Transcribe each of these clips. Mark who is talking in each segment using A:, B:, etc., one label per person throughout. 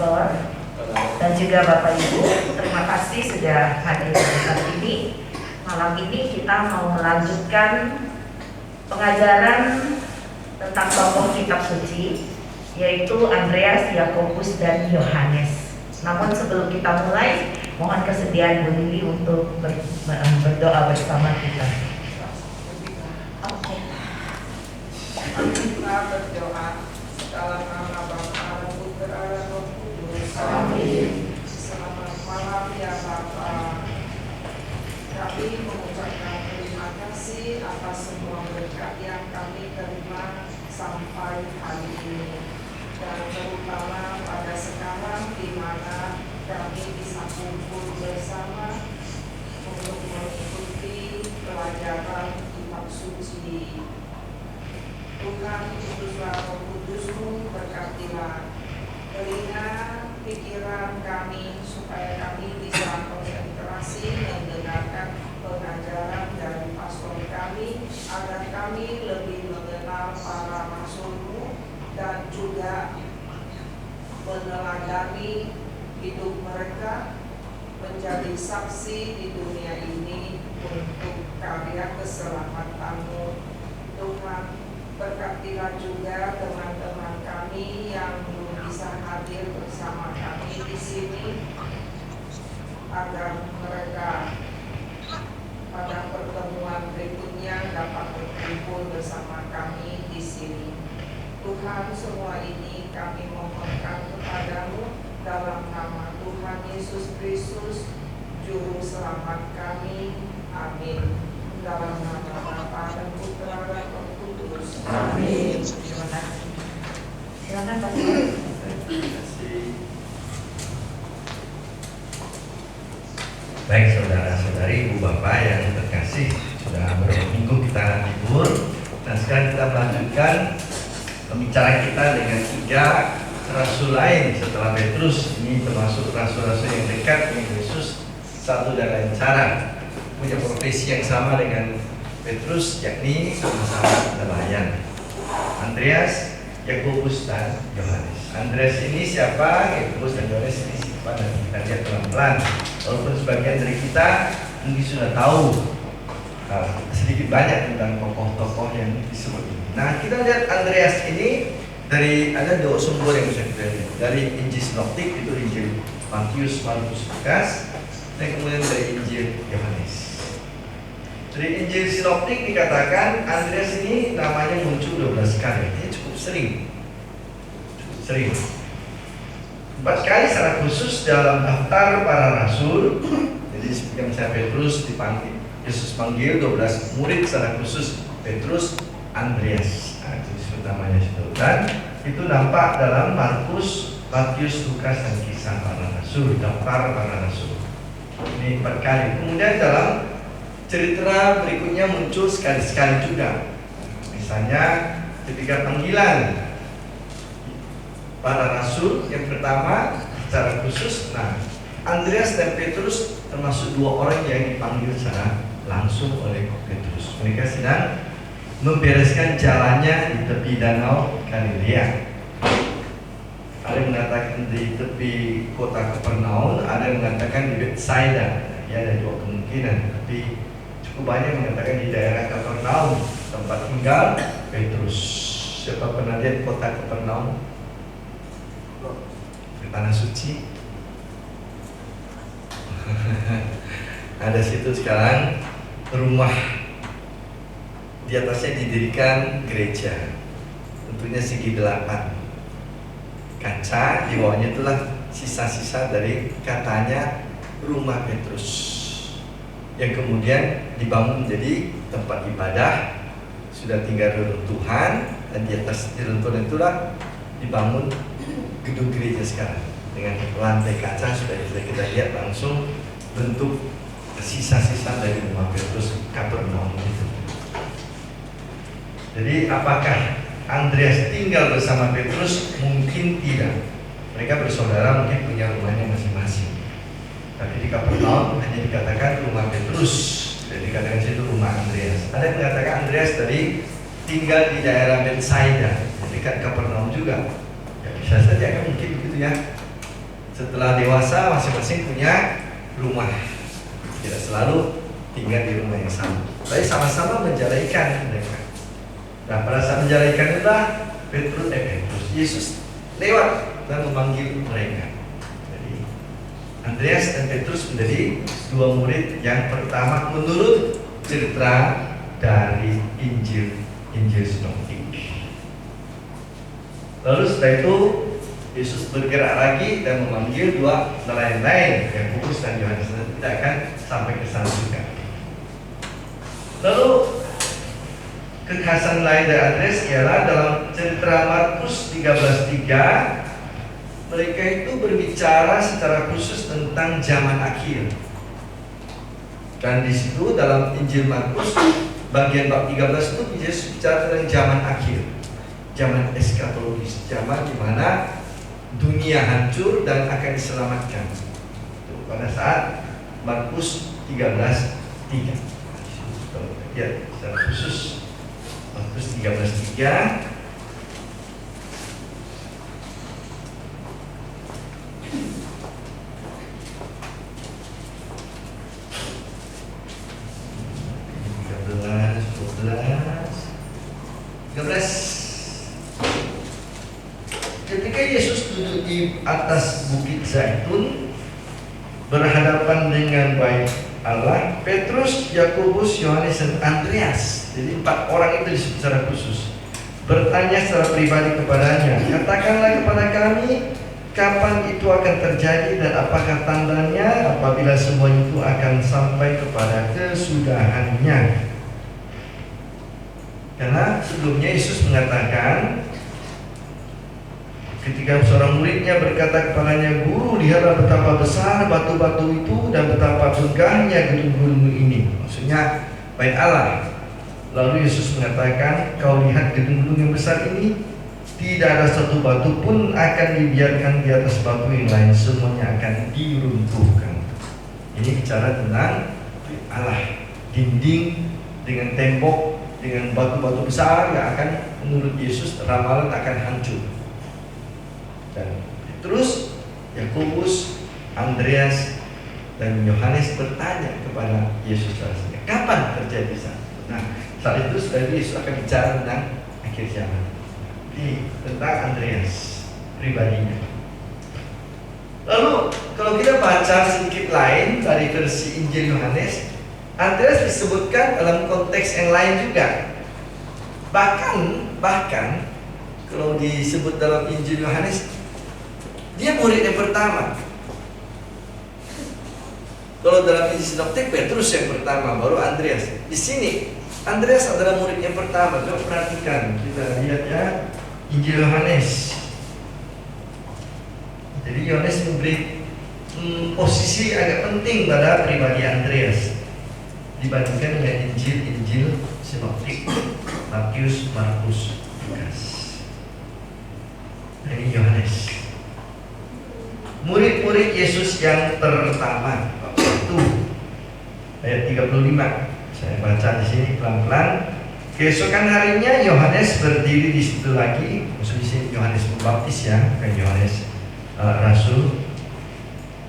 A: Pastor dan juga Bapak Ibu. Terima kasih sudah hadir di tempat ini. Malam ini kita mau melanjutkan pengajaran tentang tokoh kitab suci, yaitu Andreas, Yakobus, dan Yohanes. Namun sebelum kita mulai, mohon kesediaan Bu Lili untuk berdoa bersama kita.
B: Kita berdoa dalam nama Bapa, Putra, dan Roh Kudus. Amin. Selamat malam ya Bapa. Kami mengucapkan terima kasih atas semua berkat yang kami terima sampai hari ini, dan terutama pada sekarang di mana kami bisa kumpul bersama untuk mengikuti pelajaran kitab suci. Tuhan, utuslah Roh Kudus-Mu, berkatilah telinga pikiran kami supaya kami bisa konsentrasi mendengarkan pengajaran dari pastor kami, agar kami lebih mengenal para rasul-Mu dan juga meneladani hidup mereka menjadi saksi di dunia ini untuk karya keselamatan-Mu. Tuhan, berkatilah juga teman-teman kami yang belum bisa hadir bersama kami di sini, agar mereka pada pertemuan berikutnya dapat berkumpul bersama kami di sini. Tuhan, semua ini kami mohonkan kepadamu dalam nama Tuhan Yesus Kristus, Juru Selamat kami. Amin. Dalam nama Bapa dan Putra dan Roh Kudus.
A: Amin. Terima kasih. Silakan Pak.
C: Terima kasih. Baik saudara-saudari, ibu bapak yang terkasih, sudah beberapa minggu kita libur. Nah sekarang kita melanjutkan pembicaraan kita dengan 3 rasul lain setelah Petrus. Ini termasuk rasul-rasul yang dekat dengan Yesus satu dan lain cara, punya profesi yang sama dengan Petrus, yakni sama-sama nelayan. Andreas, Yakobus, dan Yohanes. Andreas ini siapa? Yakobus dan Yohanes ini siapa? Dan kita lihat pelan-pelan. Walaupun sebagian dari kita mungkin sudah tahu sedikit banyak tentang tokoh-tokoh yang disebut ini. Nah, kita lihat Andreas ini dari ada 2 sumber yang bisa kita lihat. Dari Injil Sinoptik, itu Injil Matius, Markus, Lukas, dan kemudian dari Injil Yohanes. Dari Injil Sinoptik dikatakan Andreas ini namanya muncul 12 kali. Ini cukup sering. 4 kali secara khusus dalam daftar para rasul. Jadi seperti misalnya Petrus dipanggil, Yesus panggil 12 murid secara khusus, Petrus, Andreas. Nah, itu disebut namanya situ. Dan itu nampak dalam Markus, Matius, Lukas, dan Kisah para rasul, daftar para rasul. Ini 4 kali. Kemudian dalam cerita berikutnya muncul sekali-sekali juga. Misalnya ketika panggilan para rasul yang pertama secara khusus, nah Andreas dan Petrus termasuk 2 orang yang dipanggil secara langsung oleh Petrus. Mereka sedang membereskan jalannya di tepi danau Galilea. Ada yang mengatakan di tepi kota Kapernaum, ada yang mengatakan di Betsaida. Ya, ada 2 kemungkinan, tapi cukup banyak mengatakan di daerah Kapernaum, tempat tinggal Petrus. Siapa pernah lihat kota Kapernaum? Di Tanah Suci. Ada situ sekarang rumah, di atasnya didirikan gereja, tentunya segi 8 kaca, di bawahnya itulah sisa-sisa dari katanya rumah Petrus, yang kemudian dibangun menjadi tempat ibadah. Sudah tinggal reruntuhan, dan di atas reruntuhan itulah dibangun gedung gereja sekarang dengan lantai kaca. Sudah bisa kita lihat langsung bentuk sisa-sisa dari rumah Petrus Kapernaum itu. Jadi apakah Andreas tinggal bersama Petrus? Mungkin tidak. Mereka bersaudara, mungkin punya rumahnya masing-masing. Tapi di Kapernaum hanya dikatakan rumah Petrus, dan dikatakan situ rumah Andreas. Ada yang mengatakan Andreas tadi tinggal di daerah Betsaida, dekat Kapernaum juga. Ya, bisa saja kan mungkin begitu ya. Setelah dewasa masing-masing punya rumah. Tidak selalu tinggal di rumah yang sama, tapi sama-sama menjala ikan mereka. Nah, pada saat menjala ikan itulah Petrus Yesus lewat dan memanggil mereka. Jadi Andreas dan Petrus menjadi dua murid yang pertama menurut cerita dari Injil Sinoptik. Lalu setelah itu Yesus bergerak lagi dan memanggil dua nelayan lain, Yakobus dan Yohanes. Kita akan sampai ke sana juga. Lalu kekhasan lain dari Andreas ialah dalam cerita Markus 13:3, mereka itu berbicara secara khusus tentang zaman akhir. Dan di situ dalam Injil Markus bagian bab 13 itu Yesus bicara tentang zaman akhir, zaman eskatologis, zaman di mana dunia hancur dan akan diselamatkan. Itu pada saat Markus 13:3. Ya, secara khusus Markus 13:3. Ketika Yesus duduk di atas bukit Zaitun berhadapan dengan bait Allah, Petrus, Yakobus, Yohanes, dan Andreas, jadi 4 orang itu disebut secara khusus, bertanya secara pribadi kepadanya, katakanlah kepada kami kapan itu akan terjadi dan apakah tandanya apabila semua itu akan sampai kepada kesudahannya. Karena sebelumnya Yesus mengatakan ketika seorang muridnya berkata kepadanya, Guru, lihatlah betapa besar batu-batu itu dan betapa megahnya gedung-gedung ini. Maksudnya bait Allah. Lalu Yesus mengatakan, kau lihat gedung-gedung yang besar ini, tidak ada satu batu pun akan dibiarkan di atas batu yang lain, semuanya akan diruntuhkan. Ini bicara tentang Allah, dinding dengan tembok dengan batu-batu besar yang akan menurut Yesus ramalan akan hancur. Dan terus Yakobus, Andreas, dan Yohanes bertanya kepada Yesus, kapan terjadi saat itu? Nah, saat itu Yesus akan bicara tentang akhir zaman. Ini tentang Andreas pribadinya. Lalu kalau kita baca sedikit lain dari versi Injil Yohanes, Andreas disebutkan dalam konteks yang lain juga. Bahkan kalau disebut dalam Injil Yohanes, dia murid yang pertama. Kalau dalam Injil Sinoptik, Petrus yang pertama, baru Andreas. Di sini Andreas adalah murid yang pertama. Coba perhatikan, kita lihat ya Injil Yohanes. Jadi Yohanes memberi posisi agak penting pada pribadi Andreas dibandingkan dengan Injil Sinoptik, Matius, Markus, Lukas. Ini Yohanes. Murid-murid Yesus yang pertama, itu ayat 35. Saya baca di sini pelan-pelan. Keesokan harinya Yohanes berdiri di situ lagi. Maksudnya di sini Yohanes Pembaptis ya, bukan Yohanes Rasul.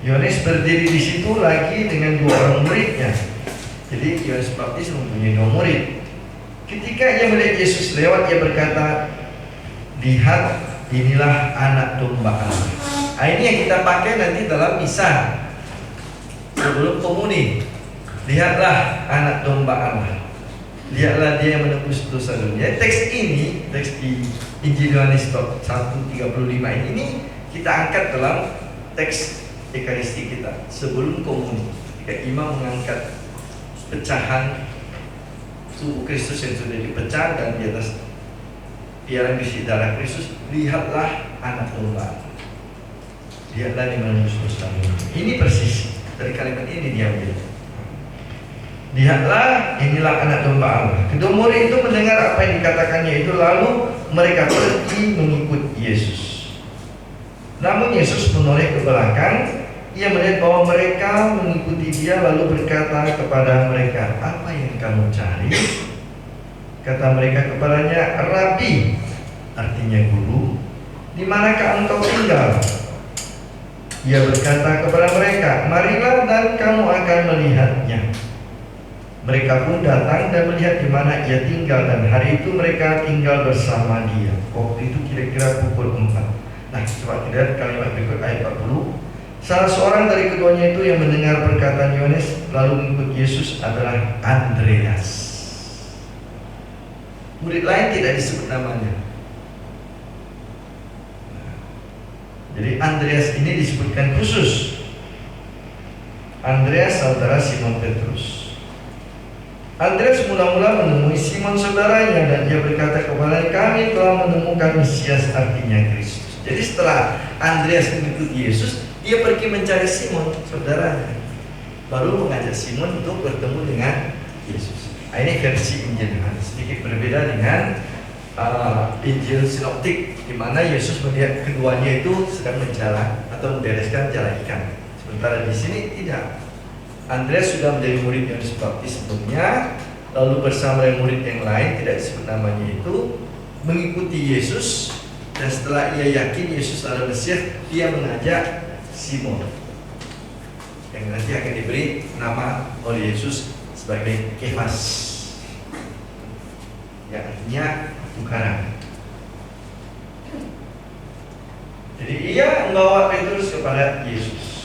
C: Yohanes berdiri di situ lagi dengan 2 orang muridnya. Jadi Yohanes Pembaptis mempunyai 2 murid. Ketika ia melihat Yesus lewat, ia berkata, lihat, inilah anak domba Allah. Nah, ini yang kita pakai nanti dalam misa sebelum komuni. Lihatlah anak domba Allah. Lihatlah dia yang menebus dosa dunia. Teks ini, teks di Injil Yohanes 1:35 ini kita angkat dalam teks Ekaristi kita sebelum komuni. Ketika imam mengangkat pecahan tubuh Kristus yang sudah dipecah dan di atas piala berisi darah Kristus, lihatlah anak domba. Lihatlah yang menebus dosa dunia. Ini persis dari kalimat ini diambil. Lihatlah, inilah anak domba Allah. Kedua murid itu mendengar apa yang dikatakannya itu, lalu mereka pergi mengikut Yesus. Namun Yesus menoleh ke belakang. Ia melihat bahwa mereka mengikuti dia, lalu berkata kepada mereka, apa yang kamu cari? Kata mereka kepadanya, Rabi, artinya guru, di manakah engkau tinggal? Ia berkata kepada mereka, marilah dan kamu akan melihatnya. Mereka pun datang dan melihat di mana ia tinggal, dan hari itu mereka tinggal bersama dia. Waktu itu kira-kira pukul 4. Nah, coba kita lihat kalimat berikut ayat 40. Salah seorang dari keduanya itu yang mendengar perkataan Yohanes lalu mengikut Yesus adalah Andreas. Murid lain tidak disebut namanya. Jadi Andreas ini disebutkan khusus. Andreas saudara Simon Petrus. Andreas mula-mula menemui Simon saudaranya dan dia berkata kepada kami telah menemukan Mesias, artinya Kristus. Jadi setelah Andreas mengikuti Yesus, dia pergi mencari Simon saudaranya, baru mengajak Simon untuk bertemu dengan Yesus. Nah, ini versi Injil Yohanes, sedikit berbeda dengan Injil Sinoptik, di mana Yesus melihat keduanya itu sedang berjalan atau membereskan jalan ikan. Sementara di sini tidak. Andreas sudah menjadi murid Yohanes Baptis sebelumnya, lalu bersama dengan murid yang lain tidak disebut namanya itu mengikuti Yesus, dan setelah ia yakin Yesus adalah Mesias, dia mengajak Simon yang nanti akan diberi nama oleh Yesus sebagai Kefas, yang artinya tukaran. Jadi ia membawa Petrus kepada Yesus.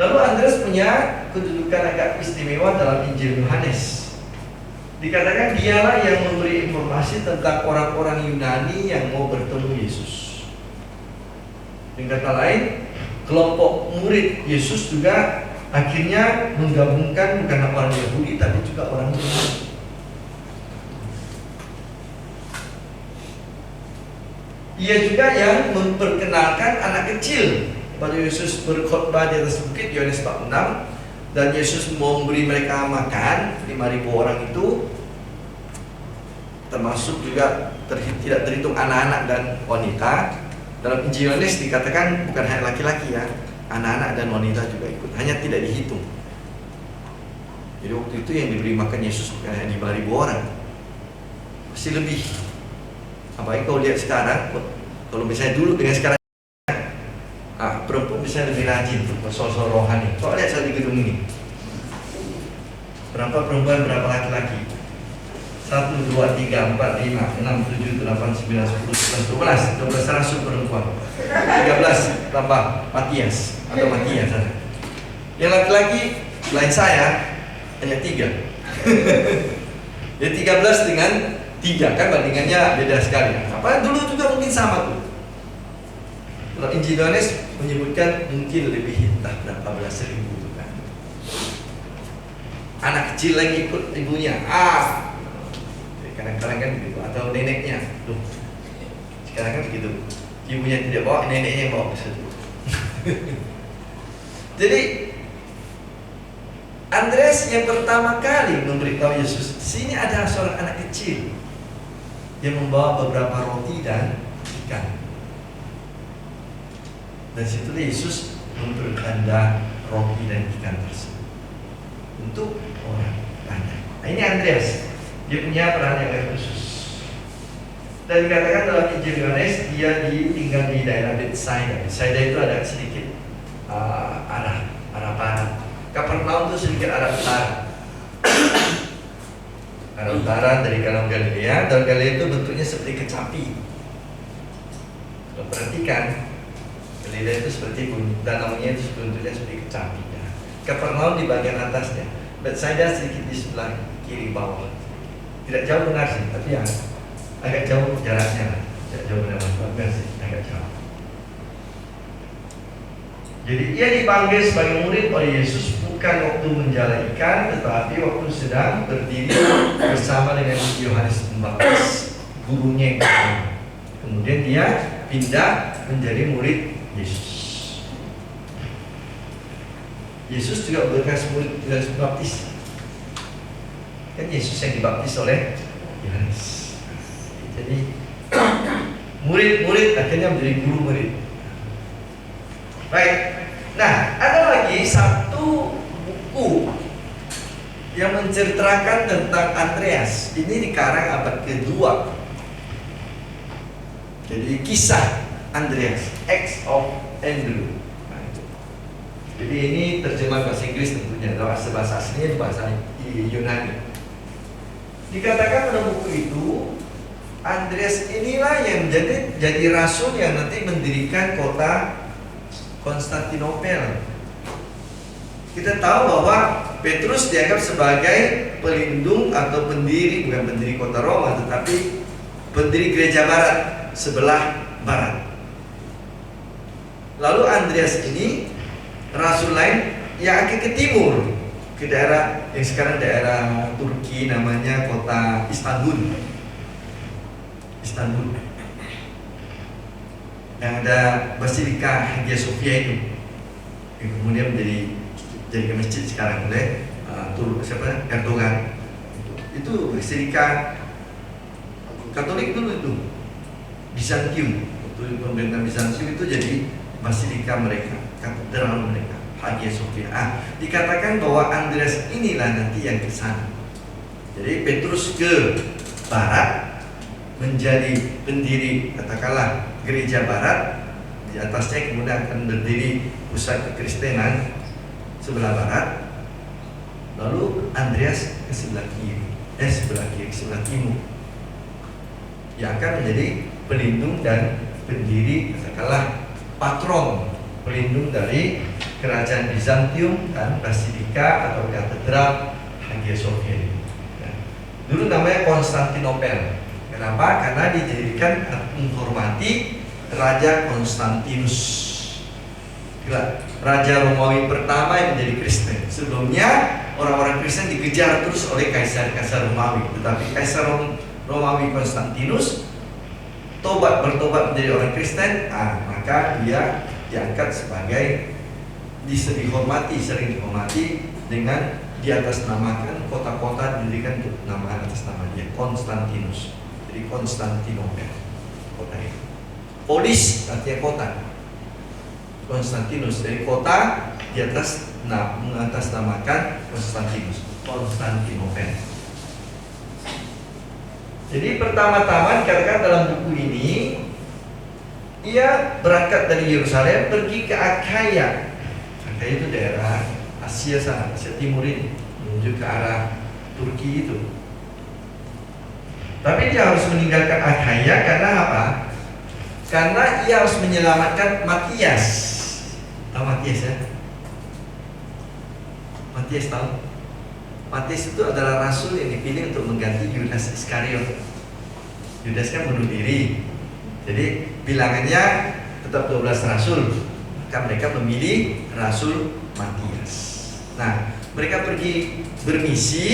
C: Lalu Andreas punya kedudukan agak istimewa dalam Injil Yohanes. Dikatakan dialah yang memberi informasi tentang orang-orang Yunani yang mau bertemu Yesus. Dengan kata lain, kelompok murid Yesus juga akhirnya menggabungkan bukan orang Yahudi tapi juga orang Yunani. Ia juga yang memperkenalkan anak kecil. Pada Yesus berkhotbah di atas bukit, Yohanes 6, dan Yesus memberi mereka makan 5.000 orang itu, termasuk juga tidak terhitung anak-anak dan wanita. Dalam Injil Yohanes dikatakan bukan hanya laki-laki ya, anak-anak dan wanita juga ikut, hanya tidak dihitung. Jadi waktu itu yang diberi makan Yesus bukan hanya 5.000 orang, masih lebih. Apalagi kau lihat sekarang, kalau misalnya dulu dengan sekarang, perempuan bisa lebih rajin tuh, soal-soal rohani. Kau lihat saya di gedung ini, berapa perempuan, berapa laki-laki? 1, 2, 3, 4, 5, 6, 7, 8, 9, 10, 11, 12 rasul perempuan, 13 tambah Matias atau Matias. Yang laki-laki lain saya hanya 3. Jadi 13 dengan 3 kan bandingannya beda sekali. Apa dulu juga mungkin sama tuh. Kalau Injil Yohanes menyebutkan mungkin lebih entah berapa belas ribu kan. Anak kecil lagi ikut ibunya. Kadang-kadang kan begitu, atau neneknya. Tuh. Sekarang kan begitu. Ibunya tidak bawa, neneknya yang bawa ke situ. Jadi Andreas yang pertama kali memberitahu Yesus, sini ada seorang anak kecil yang membawa beberapa roti dan ikan. Dan situ Yesus mempertanda roti dan ikan tersebut untuk orang banyak. Nah, ini Andreas, dia punya peran yang khusus. Dan dikatakan dalam Injil Yohanes dia tinggal di daerah Betsaida. Betsaida itu ada sedikit arah barat. Kapernaum itu sedikit arah utara. Arah utara dari Kana Galilea, dan Galilea itu bentuknya seperti kecapi. Kalau perhatikan, Galilea itu seperti danaunya itu bentuknya seperti kecapi. Kapernaum di bagian atasnya, Betsaida sedikit di sebelah kiri bawah. Tidak jauh benar sih, tapi ya agak jauh jaraknya. Tidak jauh benar sih, agak jauh. Jadi ia dipanggil sebagai murid oleh Yesus bukan waktu menjala ikan, tetapi waktu sedang berdiri bersama dengan Yohanes Pembaptis, gurunya yang pertama. Kemudian dia pindah menjadi murid Yesus. Yesus juga bekas murid Yohanes Pembaptis. Kan Yesus yang dibaptis oleh Yohanes. Jadi murid-murid akhirnya menjadi guru murid. Baik. Nah, ada lagi satu buku yang menceritakan tentang Andreas. Ini dikarang abad kedua. Jadi kisah Andreas, Acts of Andrew. Nah, itu Jadi ini terjemahan bahasa Inggris tentunya, bahasa aslinya bahasa Yunani. Dikatakan pada buku itu, Andreas inilah yang jadi rasul yang nanti mendirikan kota Konstantinopel. Kita tahu bahwa Petrus dianggap sebagai pelindung atau pendiri, bukan pendiri kota Roma, tetapi pendiri gereja barat, sebelah barat. Lalu Andreas ini rasul lain yang akan ke timur, ke daerah yang sekarang daerah Turki, namanya kota Istanbul. Yang ada Basilika Hagia Sophia itu, yang kemudian jadi masjid sekarang oleh Erdogan. Itu Basilika Katolik dulu itu, Bizantium. Waktu pemerintahan Bizantium itu jadi Basilika mereka, katedral mereka, Hagia Sophia. Dikatakan bahwa Andreas inilah nanti yang ke sana. Jadi Petrus ke barat menjadi pendiri, katakanlah gereja barat, di atasnya kemudian akan berdiri pusat kekristenan sebelah barat. Lalu Andreas ke sebelah timur, yang akan menjadi pelindung dan pendiri, katakanlah patron, pelindung dari kerajaan Bizantium dan Basilika atau katedral Hagia Sophia. Dulu namanya Konstantinopel. Kenapa? Karena dijadikan menghormati Raja Konstantinus, Raja Romawi pertama yang menjadi Kristen. Sebelumnya orang-orang Kristen dikejar terus oleh kaisar-kaisar Romawi, tetapi Kaisar Romawi Konstantinus bertobat menjadi orang Kristen, maka dia diangkat sebagai sering dihormati dengan di atas namakan kota-kota didirikan untuk nama atas nama dia, Konstantinus. Jadi Konstantinopel kota itu. Polis artinya kota. Konstantinus dari kota di atas mengatasnamakan Konstantinus, Konstantinopel. Jadi pertama-tama dikatakan dalam buku ini, ia berangkat dari Yerusalem pergi ke Akhaya. Akhaya itu daerah Asia sana, Asia Timur ini, menuju ke arah Turki itu. Tapi dia harus meninggalkan Akhaya karena apa? Karena ia harus menyelamatkan Matias. Tahu Matias ya? Matias tahu? Matias itu adalah rasul yang dipilih untuk mengganti Yudas Iskariot. Yudas kan bunuh diri. Jadi bilangannya tetap 12 rasul. Maka mereka memilih rasul Matias. Nah, mereka pergi bermisi.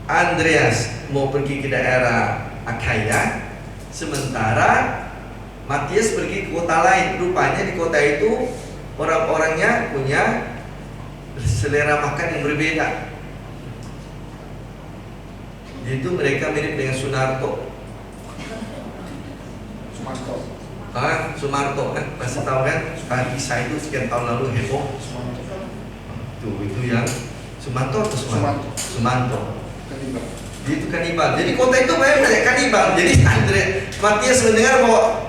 C: Andreas mau pergi ke daerah Akhaya, sementara Matias pergi ke kota lain. Rupanya di kota itu orang-orangnya punya selera makan yang berbeda. Yaitu mereka mirip dengan Sumarto kan, masih tahu kan? Kisah itu sekian tahun lalu heboh. Itu yang Sumanto atau Sumanto. Dia itu kanibal. Jadi kota itu banyak kanibal. Jadi Andreas mendengar bahwa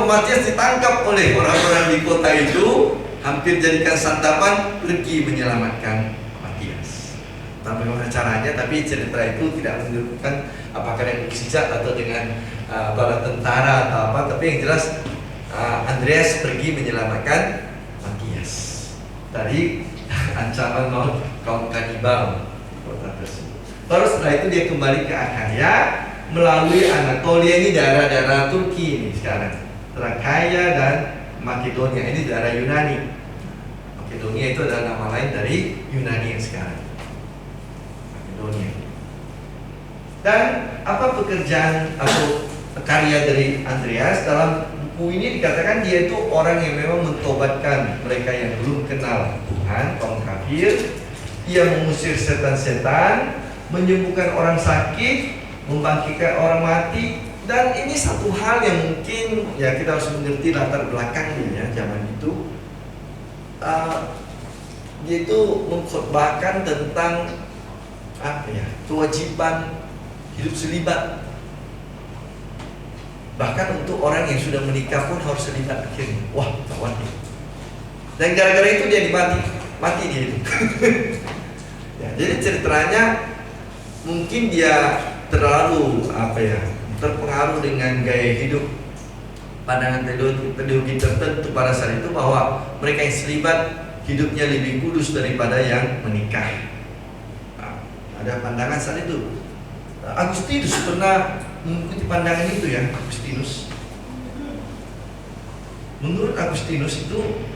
C: Matias ditangkap oleh orang-orang di kota itu, hampir jadikan santapan, pergi menyelamatkan Matias. Tapi bagaimana caranya? Tapi cerita itu tidak menunjukkan apakah dengan mukjizat atau dengan bala tentara atau apa. Tapi yang jelas Andreas pergi menyelamatkan Matias dari ancaman maut kaum kanibal kota tersebut. Baru setelah itu dia kembali ke Akhaya melalui Anatolia, ini daerah-daerah Turki ini sekarang. Trakia dan Makedonia, ini daerah Yunani. Makedonia itu adalah nama lain dari Yunani yang sekarang. Makedonia. Dan apa pekerjaan atau karya dari Andreas? Dalam buku ini dikatakan dia itu orang yang memang mentobatkan mereka yang belum kenal Tuhan, kaum kafir. Ia mengusir setan-setan, menyembuhkan orang sakit, membangkitkan orang mati. Dan ini satu hal yang mungkin ya kita harus mengerti latar belakangnya ya, zaman itu. Dia itu mengkhotbahkan tentang kewajiban hidup selibat. Bahkan untuk orang yang sudah menikah pun harus selibat akhirnya. Wah, gawat ya. Dan gara-gara itu dia mati dia itu. Ya, jadi ceritanya mungkin dia terlalu terpengaruh dengan gaya hidup pandangan teologi tertentu pada saat itu, bahwa mereka yang selibat hidupnya lebih kudus daripada yang menikah. Nah, ada pandangan saat itu. Agustinus pernah mengikuti pandangan itu ya. Agustinus, menurut Agustinus itu,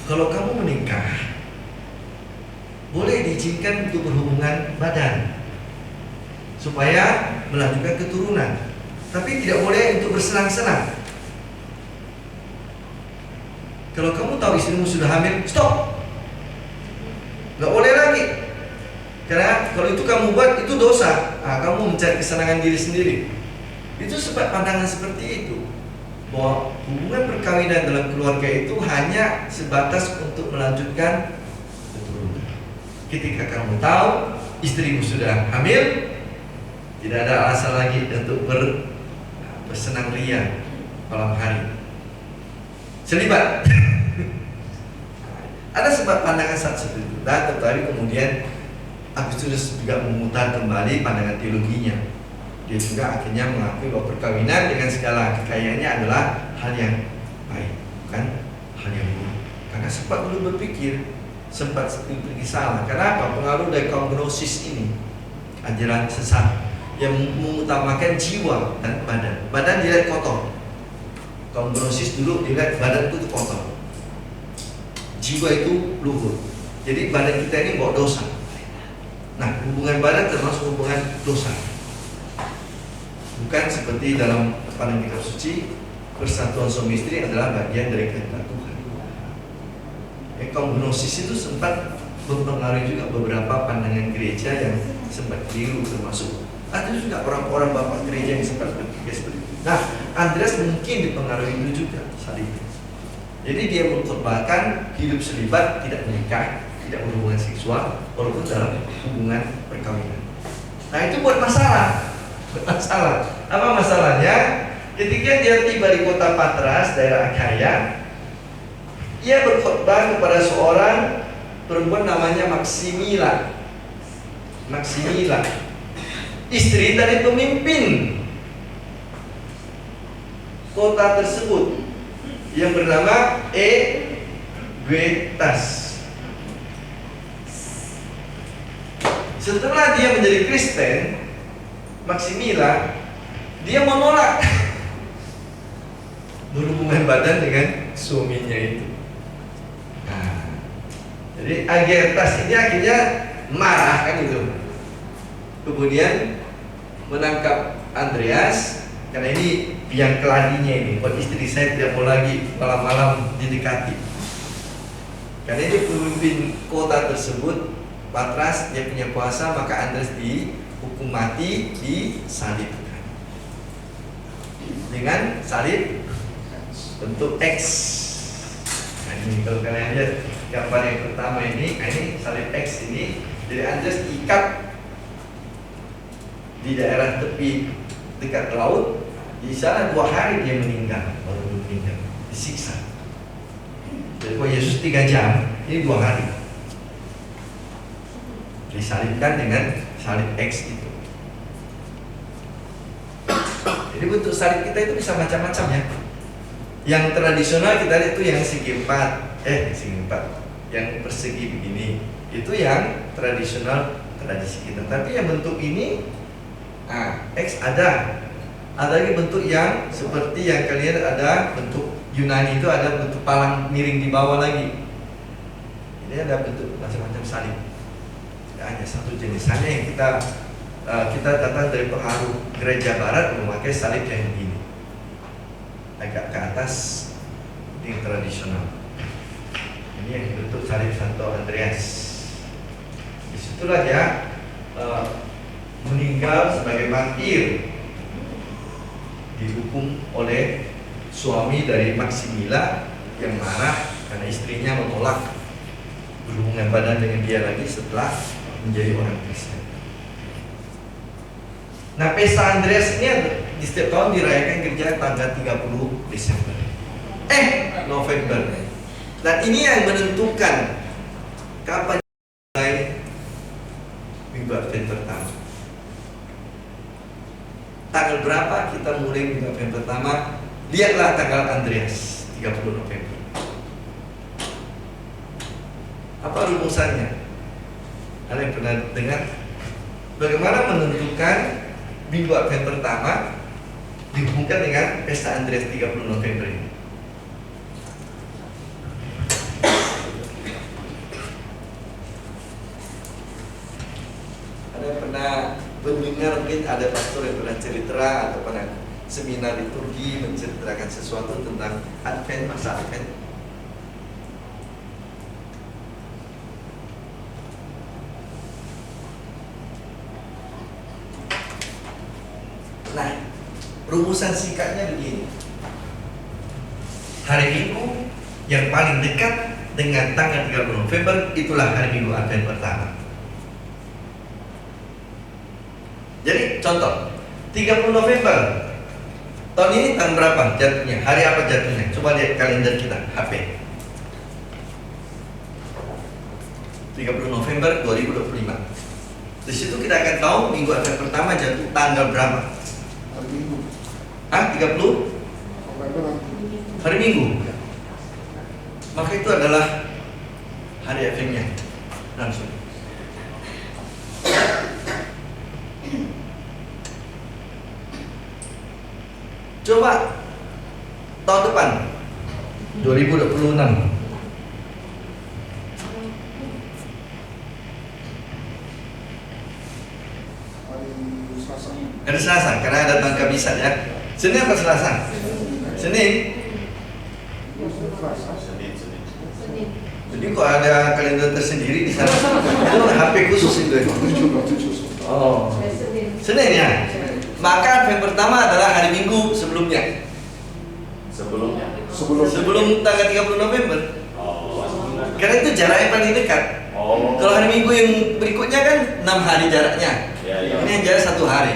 C: kalau kamu menikah boleh diizinkan untuk berhubungan badan supaya melanjutkan keturunan, tapi tidak boleh untuk bersenang-senang. Kalau kamu tahu istrimu sudah hamil, stop, nggak boleh lagi. Karena kalau itu kamu buat, itu dosa. Kamu mencari kesenangan diri sendiri. Itu sebab pandangan seperti itu, bahwa hubungan perkawinan dalam keluarga itu hanya sebatas untuk melanjutkan keturunan. Ketika kamu tahu istrimu sudah hamil, tidak ada alasan lagi untuk bersenang ria malam hari. Selibat. Ada sebab pandangan seperti itu. Dan tetapi kemudian Agustinus juga memutar kembali pandangan teologinya. Dia juga akhirnya mengakui bahwa perkawinan dengan segala kekayaannya adalah hal yang baik, bukan hal yang buruk. Karena sempat dulu berpikir, sempat pergi salah. Kenapa? Pengaruh dari kaum gnosis ini, ajaran sesat yang mengutamakan jiwa dan badan. Badan dilihat kotor. Kaum gnosis dulu dilihat badan itu kotor, jiwa itu luhur. Jadi badan kita ini bawa dosa. Nah, hubungan badan termasuk hubungan dosa. Bukan seperti dalam pandangan kitab suci, persatuan suami istri adalah bagian dari kehendak Tuhan. Kaum gnosis itu sempat mempengaruhi juga beberapa pandangan gereja yang sempat keliru, termasuk ada juga orang-orang bapak gereja yang sempat berpikir seperti itu. Nah, Andreas mungkin dipengaruhi itu juga saat itu. Jadi dia mengkhotbahkan hidup selibat, tidak menikah, tidak berhubungan seksual, walaupun dalam hubungan perkawinan. Nah, itu buat masalah. Apa masalahnya? Ketika dia tiba di kota Patras, daerah Achaia, ia berkhotbah kepada seorang perempuan namanya Maximila. Istri dari pemimpin kota tersebut yang bernama Eugenides. Setelah dia menjadi Kristen, Maximila, dia menolak berhubungan badan dengan suaminya itu. Nah, jadi Eugenides ini akhirnya marah kan itu. Kemudian menangkap Andreas, karena ini biang keladinya ini, buat istri saya tidak mau lagi malam-malam didekati. Karena ini pemimpin kota tersebut, Patras, dia punya kuasa, maka Andreas dihukum mati, disalibkan dengan salib bentuk X. Nah, ini kalau kalian lihat gambar yang pertama ini salib X ini. Jadi Andreas diikat di daerah tepi dekat laut. Di sana 2 hari dia meninggal, baru meninggal, disiksa. Jadi kalau Yesus 3 jam, ini 2 hari disalibkan dengan salib X itu. Jadi bentuk salib kita itu bisa macam-macam ya. Yang tradisional kita lihat itu yang segi 4, yang persegi begini, itu yang tradisional tradisi kita. Tapi yang bentuk ini, X ada lagi bentuk yang seperti yang kalian ada bentuk Yunani itu, ada bentuk palang miring di bawah lagi. Ini ada bentuk macam-macam salib. Tidak hanya satu jenis. Hanya yang kita datang dari pengaruh gereja barat memakai salib yang begini, agak ke atas, yang tradisional. Ini yang bentuk salib Santo Andreas. Disitulah dia meninggal sebagai martir, dihukum oleh suami dari Maximila yang marah karena istrinya menolak berhubungan badan dengan dia lagi setelah menjadi orang Kristen. Nah, pesta Andreas ini di setiap tahun dirayakan gereja tanggal 30 Desember. November. Dan ini yang menentukan kapan mulai Minggu Advent pertama. Tanggal berapa kita mulai Minggu Advent pertama? Lihatlah tanggal Andreas, 30 November. Apa rumusannya? Ada yang pernah dengar? Bagaimana menentukan Minggu Advent pertama dihubungkan dengan Pesta Andreas 30 November ini? Ada yang pernah mendengar, mungkin ada pastor yang pernah cerita atau pernah seminar liturgi menceritakan sesuatu tentang Advent, masa Advent? Nah, rumusan singkatnya begini. Hari Minggu yang paling dekat dengan tanggal 30 November itulah hari Minggu Advent pertama. Jadi contoh 30 November tahun ini tanggal berapa jatuhnya? Hari apa jatuhnya? Coba lihat kalender kita, HP. 30 November 2025. Di situ kita akan tahu Minggu Advent pertama jatuh tanggal berapa?
D: Hari Minggu.
C: 30
D: November.
C: hari Minggu. Maka itu adalah hari Adventnya langsung. Coba tahun depan 2026.
D: Hari Selasa.
C: Hari Selasa karena ada tanggal bisa ya. Senin apa Selasa? Senin.
D: Selasa.
C: Jadi kok ada kalender tersendiri di sana? Itu HP khusus itu.
D: Tujuh.
C: Oh. Senin ya. Maka Advent pertama adalah hari Minggu sebelumnya. Sebelum tanggal 30 November. Karena itu jaraknya paling dekat. Kalau hari Minggu yang berikutnya kan 6 hari jaraknya. Ini yang jarak 1 hari.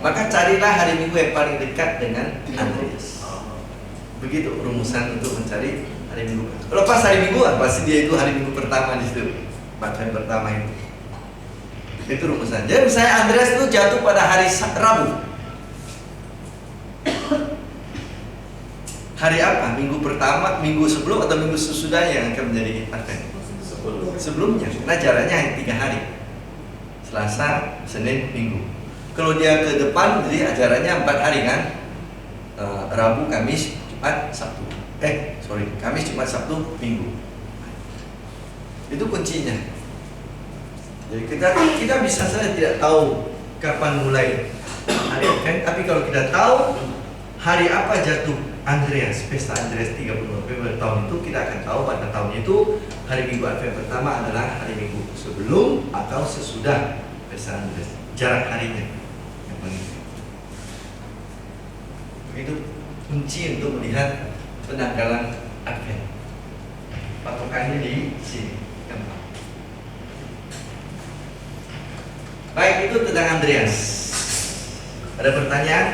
C: Maka carilah hari Minggu yang paling dekat dengan Andreas. Begitu rumusan untuk mencari hari Minggu. Lepas hari Minggu, pasti dia itu hari Minggu pertama di situ. Advent pertama itu. Itu rumusan. Jadi misalnya Andreas itu jatuh pada hari Rabu. Hari apa? Minggu pertama, minggu sebelum atau minggu sesudahnya yang akan menjadi Advent? Sebelumnya. Karena jaraknya hanya 3 hari. Selasa, Senin, Minggu. Kalau dia ke depan, jadi ajarannya 4 hari kan? Rabu, Kamis, Jumat, Sabtu. Kamis, Jumat, Sabtu, Minggu. Itu kuncinya. Jadi kita bisa saja tidak tahu kapan mulai hari Advent, tapi kalau kita tahu hari apa jatuh Andreas, Pesta Andreas 30 November tahun itu, kita akan tahu pada tahun itu hari Minggu Advent pertama adalah hari Minggu sebelum atau sesudah Pesta Andreas. Jarak harinya yang paling. Begitu kunci untuk melihat penanggalan Advent. Patokannya di sini. Baik, itu tentang Andreas. Ada pertanyaan?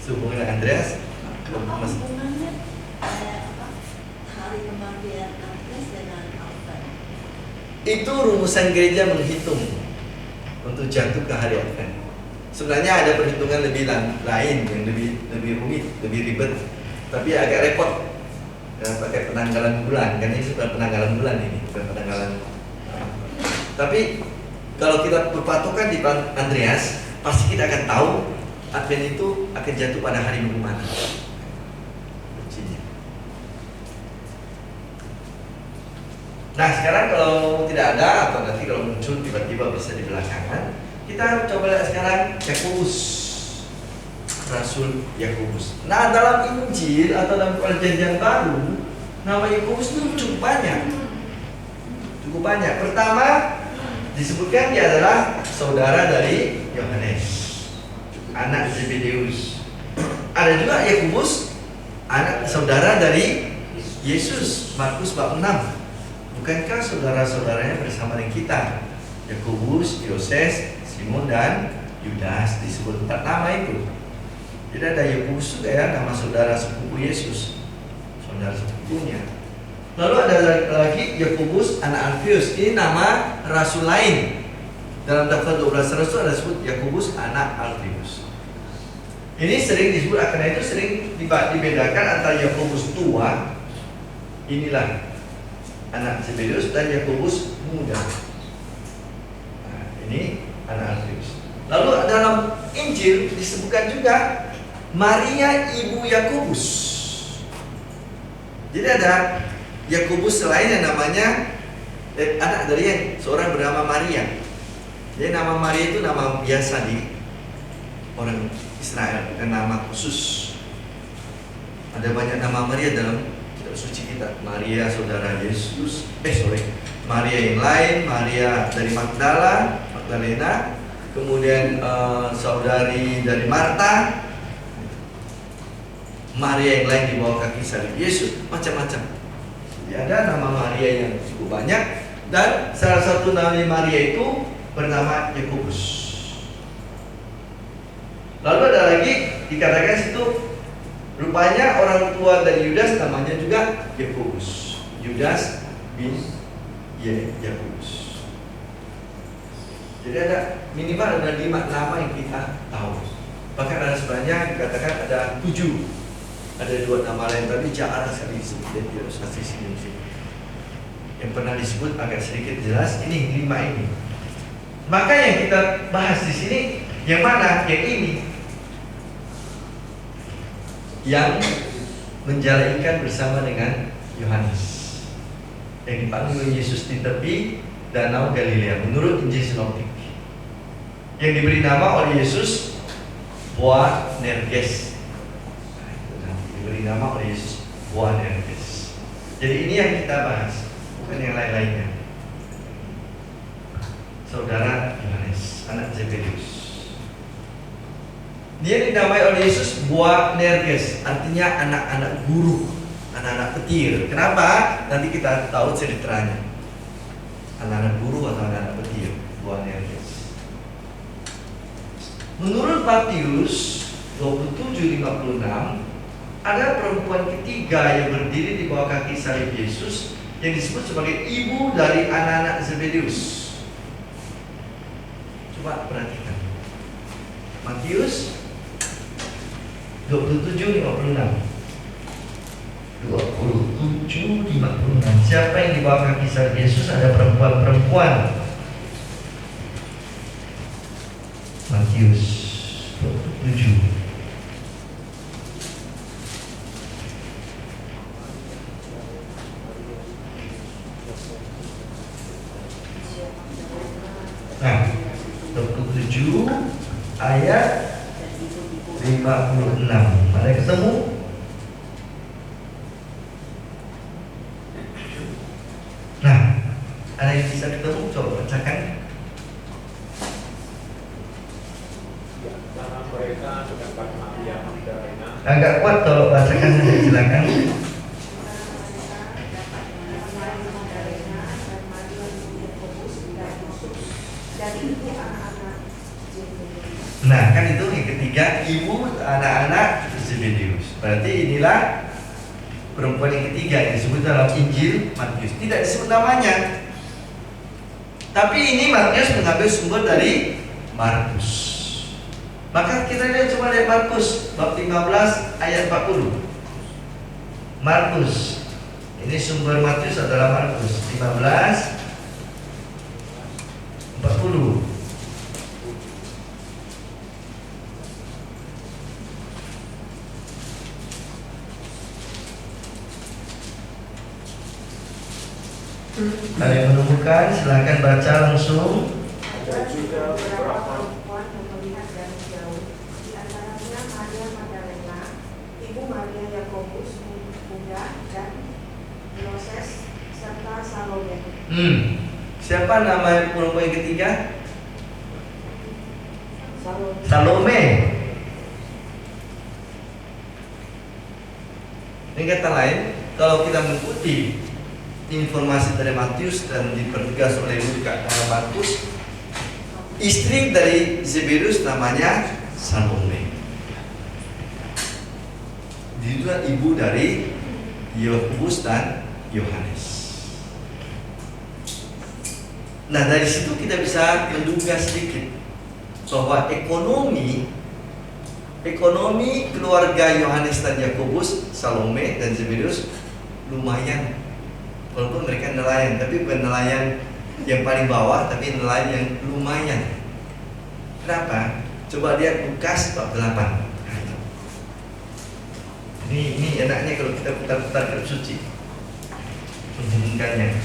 C: Sehubungan dengan Andreas?
E: Apa hubungannya hari kematian Andreas dengan Advent?
C: Itu rumusan gereja menghitung untuk jatuh ke hari Advent. Sebenarnya ada perhitungan lebih lain yang lebih rumit, lebih ribet, tapi agak repot. Pakai penanggalan bulan, kan ini bukan penanggalan bulan ini, bukan penanggalan. Tapi kalau kita berpatokan di Andreas, pasti kita akan tahu Advent itu akan jatuh pada hari Minggu mana. Nah, sekarang kalau tidak ada atau nanti kalau muncul tiba-tiba bisa di belakangan, kita coba lihat sekarang Yakobus, Rasul Yakobus. Nah, dalam Injil atau dalam Perjanjian Baru, nama Yakobus itu cukup banyak. Pertama, disebutkan dia adalah saudara dari Yohanes, anak Zebedeus. Ada juga Yakobus, anak saudara dari Yesus, Markus bab 6. Bukankah saudara-saudaranya bersama dengan kita? Yakobus, Yoses, Simon dan Yudas, disebut 4 nama itu. Jadi ada Yakobus juga ya, nama saudara sepupu Yesus, saudara sepupunya. Lalu ada lagi Yakobus anak Alfius. Ini nama rasul lain. Dalam daftar 12 rasul ada disebut Yakobus anak Alfius. Ini sering disebut, karena itu sering dibedakan antara Yakobus tua, inilah anak Zebedius, dan Yakobus muda. Nah, ini anak Alfius. Lalu dalam Injil disebutkan juga Maria ibu Yakobus. Jadi ada Yakobus selain yang namanya anak dari yang seorang bernama Maria. Jadi nama Maria itu nama biasa di orang Israel, dan nama khusus. Ada banyak nama Maria dalam kitab suci kita. Maria saudara Yesus, Maria yang lain, Maria dari Magdalena, kemudian saudari dari Marta, Maria yang lain di bawah kaki salib Yesus, macam-macam. Jadi ada nama Maria yang cukup banyak, dan salah satu nama Maria itu bernama Yakobus. Lalu ada lagi dikatakan situ, rupanya orang tua dari Yudas namanya juga Yakobus. Yudas bin Yakobus. Jadi ada minimal ada 5 nama yang kita tahu. Bahkan ada sebenarnya dikatakan ada 7. Ada 2 nama lain, tapi jarang sekali disebut di ilustrasi sini. Yang pernah disebut agak sedikit jelas, ini 5 ini. Maka yang kita bahas di sini yang mana? Yang ini, yang menjala ikan bersama dengan Yohanes, yang dipanggil Yesus di tepi danau Galilea menurut Injil Sinoptik, yang diberi nama oleh Yesus Boanerges. Diberi nama oleh Yesus Boanerges. Jadi ini yang kita bahas, bukan yang lain-lainnya. Saudara Yohanes, anak Zebedius. Dia dinamai oleh Yesus Boanerges, artinya anak-anak guru, anak-anak petir. Kenapa? Nanti kita tahu ceritanya. Anak-anak guru atau anak-anak petir, Boanerges. Menurut Matius 27:56, ada perempuan ketiga yang berdiri di bawah kaki salib Yesus yang disebut sebagai ibu dari anak-anak Zebedius. Coba perhatikan Matius 27:56. 27:56. Siapa yang di bawah kaki salib Yesus? Ada perempuan-perempuan. Matius 27. Nah, 27 ayat 56. Ada ketemu? Nah, ada yang bisa ketemu? Coba bacakan.
F: Karena mereka mendapat Maria Magdalena.
C: Agak kuat kalau bacakan saja, silakan. Nah, kan itu yang ketiga, ibu anak-anak Zebedius. Berarti inilah perempuan yang ketiga yang disebut dalam Injil Matius. Tidak disebut namanya, tapi ini Matius mengambil sumber dari Markus. Maka kita lihat, coba lihat Markus bab 15 ayat 40. Markus, ini sumber Matius adalah Markus 15 40. Ada yang menemukan, silakan baca langsung.
F: Ada juga beberapa
G: perempuan yang melihat dari jauh, di antaranya Maria Magdalena, ibu Maria Yakobus muda dan Yoses serta Salome.
C: Siapa nama perempuan yang ketiga?
G: Salome.
C: Salome. Ini kata lain, kalau kita mengikuti informasi dari Matius dan dipertegas oleh Lukas dan Markus, istri dari Zebedius namanya Salome. Dia juga ibu dari Yakobus dan Yohanes. Nah, dari situ kita bisa menduga sedikit bahwa ekonomi keluarga Yohanes dan Yakobus, Salome dan Zebedius lumayan. Walaupun mereka nelayan, tapi bukan nelayan yang paling bawah, tapi nelayan yang lumayan. Kenapa? Coba lihat Lukas bab 8. Ini enaknya kalau kita putar-putar kitab suci, menghubungkannya.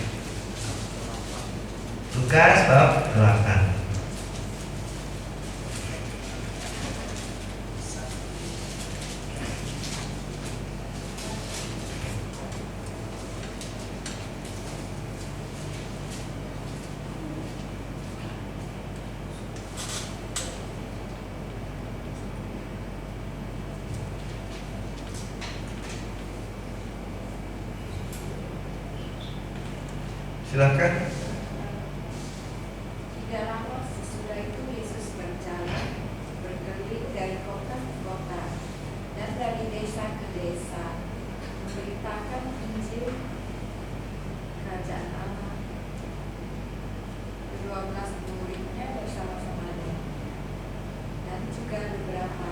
C: Lukas bab 8. Silakan.
H: Tidak lama sesudah itu Yesus berjalan berkeliling dari kota ke kota dan dari desa ke desa, memberitakan Injil Kerajaan Allah. Ke-12 muridnya bersama-samanya dan juga beberapa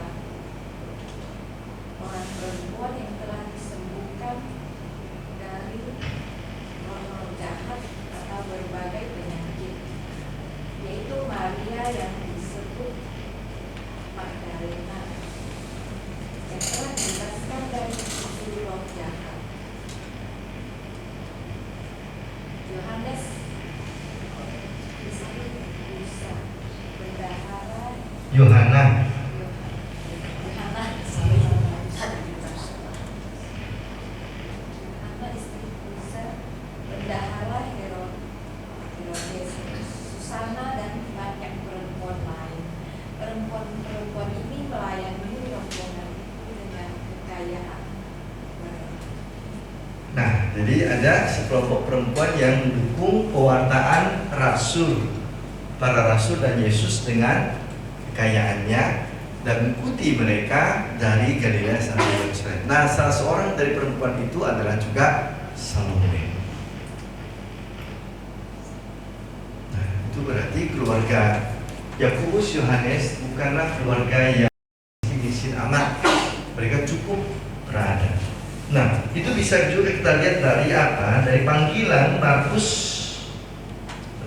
H: orang perempuan yang telah disembuhkan dari roh jahat atau berbagai penyakit, yaitu Maria yang disebut Magdalena, yang telah dibebaskan dari unsur roh jahat. Yohanes, istri Kusa, bendahara
C: Yohana.
H: istri Kusa, bendahara Herodes, Susana dan banyak perempuan lain. Perempuan ini melayani rombongan itu dengan kekayaan mereka.
C: Nah, jadi ada sekelompok perempuan yang mendukung pewartaan para rasul dan Yesus dengan kekayaannya dan mengikuti mereka dari Galilea sampai Yerusalem. Nah, salah seorang dari perempuan itu adalah juga Salome. Nah, itu berarti keluarga Yakobus Yohanes bukanlah keluarga yang miskin amat. Mereka cukup berada. Nah, itu bisa juga kita lihat dari apa? Dari panggilan Markus.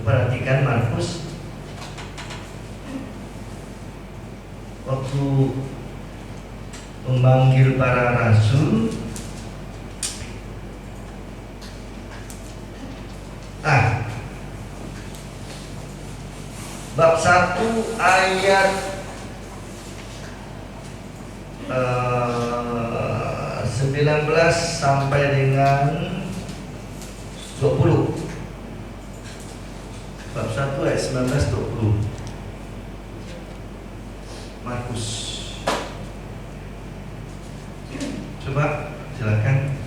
C: Perhatikan Markus waktu memanggil para rasul. Bab 1 ayat 19 sampai dengan 20. Bab 1 ayat 19-20 Markus. Coba silakan.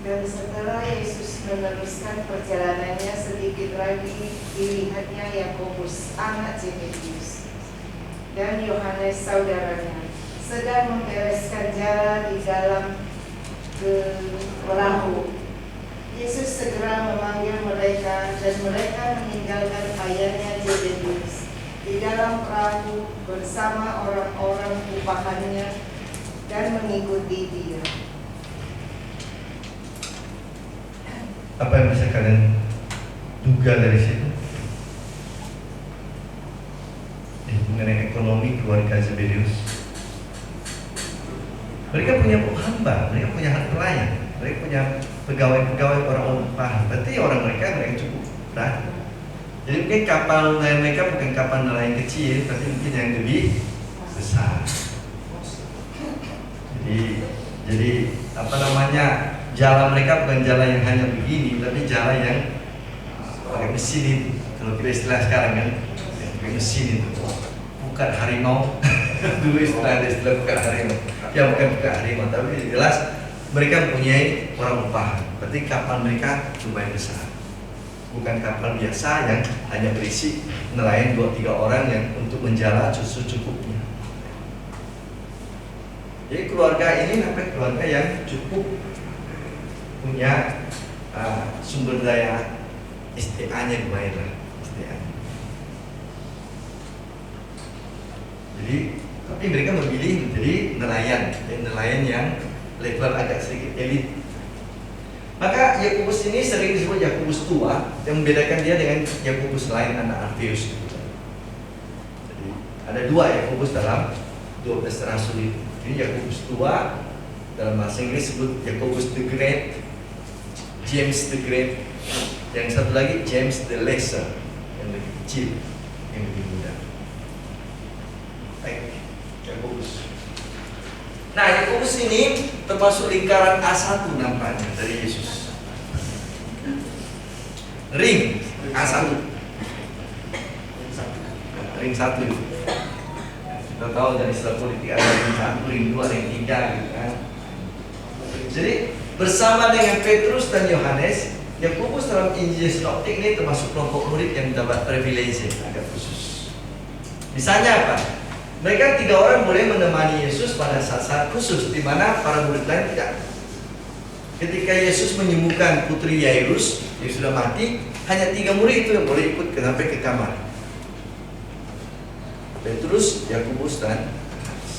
G: Dan setelah Yesus meneruskan perjalanannya sedikit lagi, dilihatnya Yakobus anak Zebedius dan Yohanes saudaranya sedang membereskan jala di dalam perahu. Yesus segera memanggil mereka dan mereka meninggalkan ayahnya Zebedius di dalam perahu bersama orang-orang upahannya dan mengikuti dia.
C: Apa yang bisa kalian duga dari situ? Mengenai ekonomi keluarga Zebedius. Mereka punya hamba, mereka punya pelayan, mereka punya pegawai-pegawai orang upahan. Berarti mereka cukup berat. Jadi mungkin kapal nelayan mereka bukan kapal nelayan kecil, tapi mungkin yang lebih besar. Jadi apa namanya? Jalan mereka bukan jalan yang hanya begini, tapi jalan yang pakai mesin itu. Kalau kita istilah sekarang kan, pakai mesin itu. Bukan harimau. Dulu istilah bukan harimau. Ya bukan harimau, tapi jelas mereka mempunyai orang upahan. Berarti kapal mereka lumayan besar. Bukan kapal biasa yang hanya berisi nelayan 2-3 orang yang untuk menjala secukupnya. Jadi keluarga ini namanya keluarga yang cukup punya sumber daya SDA-nya lumayan lah, SDA. Jadi tapi mereka memilih menjadi nelayan yang level agak sedikit elit. Maka Yakobus ini sering disebut Yakobus tua, yang membedakan dia dengan Yakobus lain anak Alfeus. Jadi ada dua Yakobus dalam 12 rasul itu. Ini Yakobus tua, dalam bahasa Inggris disebut Yakobus the Great, James the Great, yang satu lagi James the Lesser, yang lebih kecil, yang lebih muda. Baik, Yakobus. Nah, Yakobus ini termasuk lingkaran A1 nampaknya dari Yesus. Ring A1. Ring 1 itu. Kita tahu dari istilah politik ada ring 1, ring 2, ring 3 gitu kan. Jadi bersama dengan Petrus dan Yohanes, Yakobus dalam Injil Sinoptik ini termasuk kelompok murid yang mendapat privilege agak khusus. Misalnya apa? Mereka 3 orang boleh menemani Yesus pada saat-saat khusus, di mana para murid lain tidak. Ketika Yesus menyembuhkan putri Yairus yang sudah mati, hanya 3 murid itu yang boleh ikut sampai ke kamar. Petrus, Yakobus, dan Yohanes.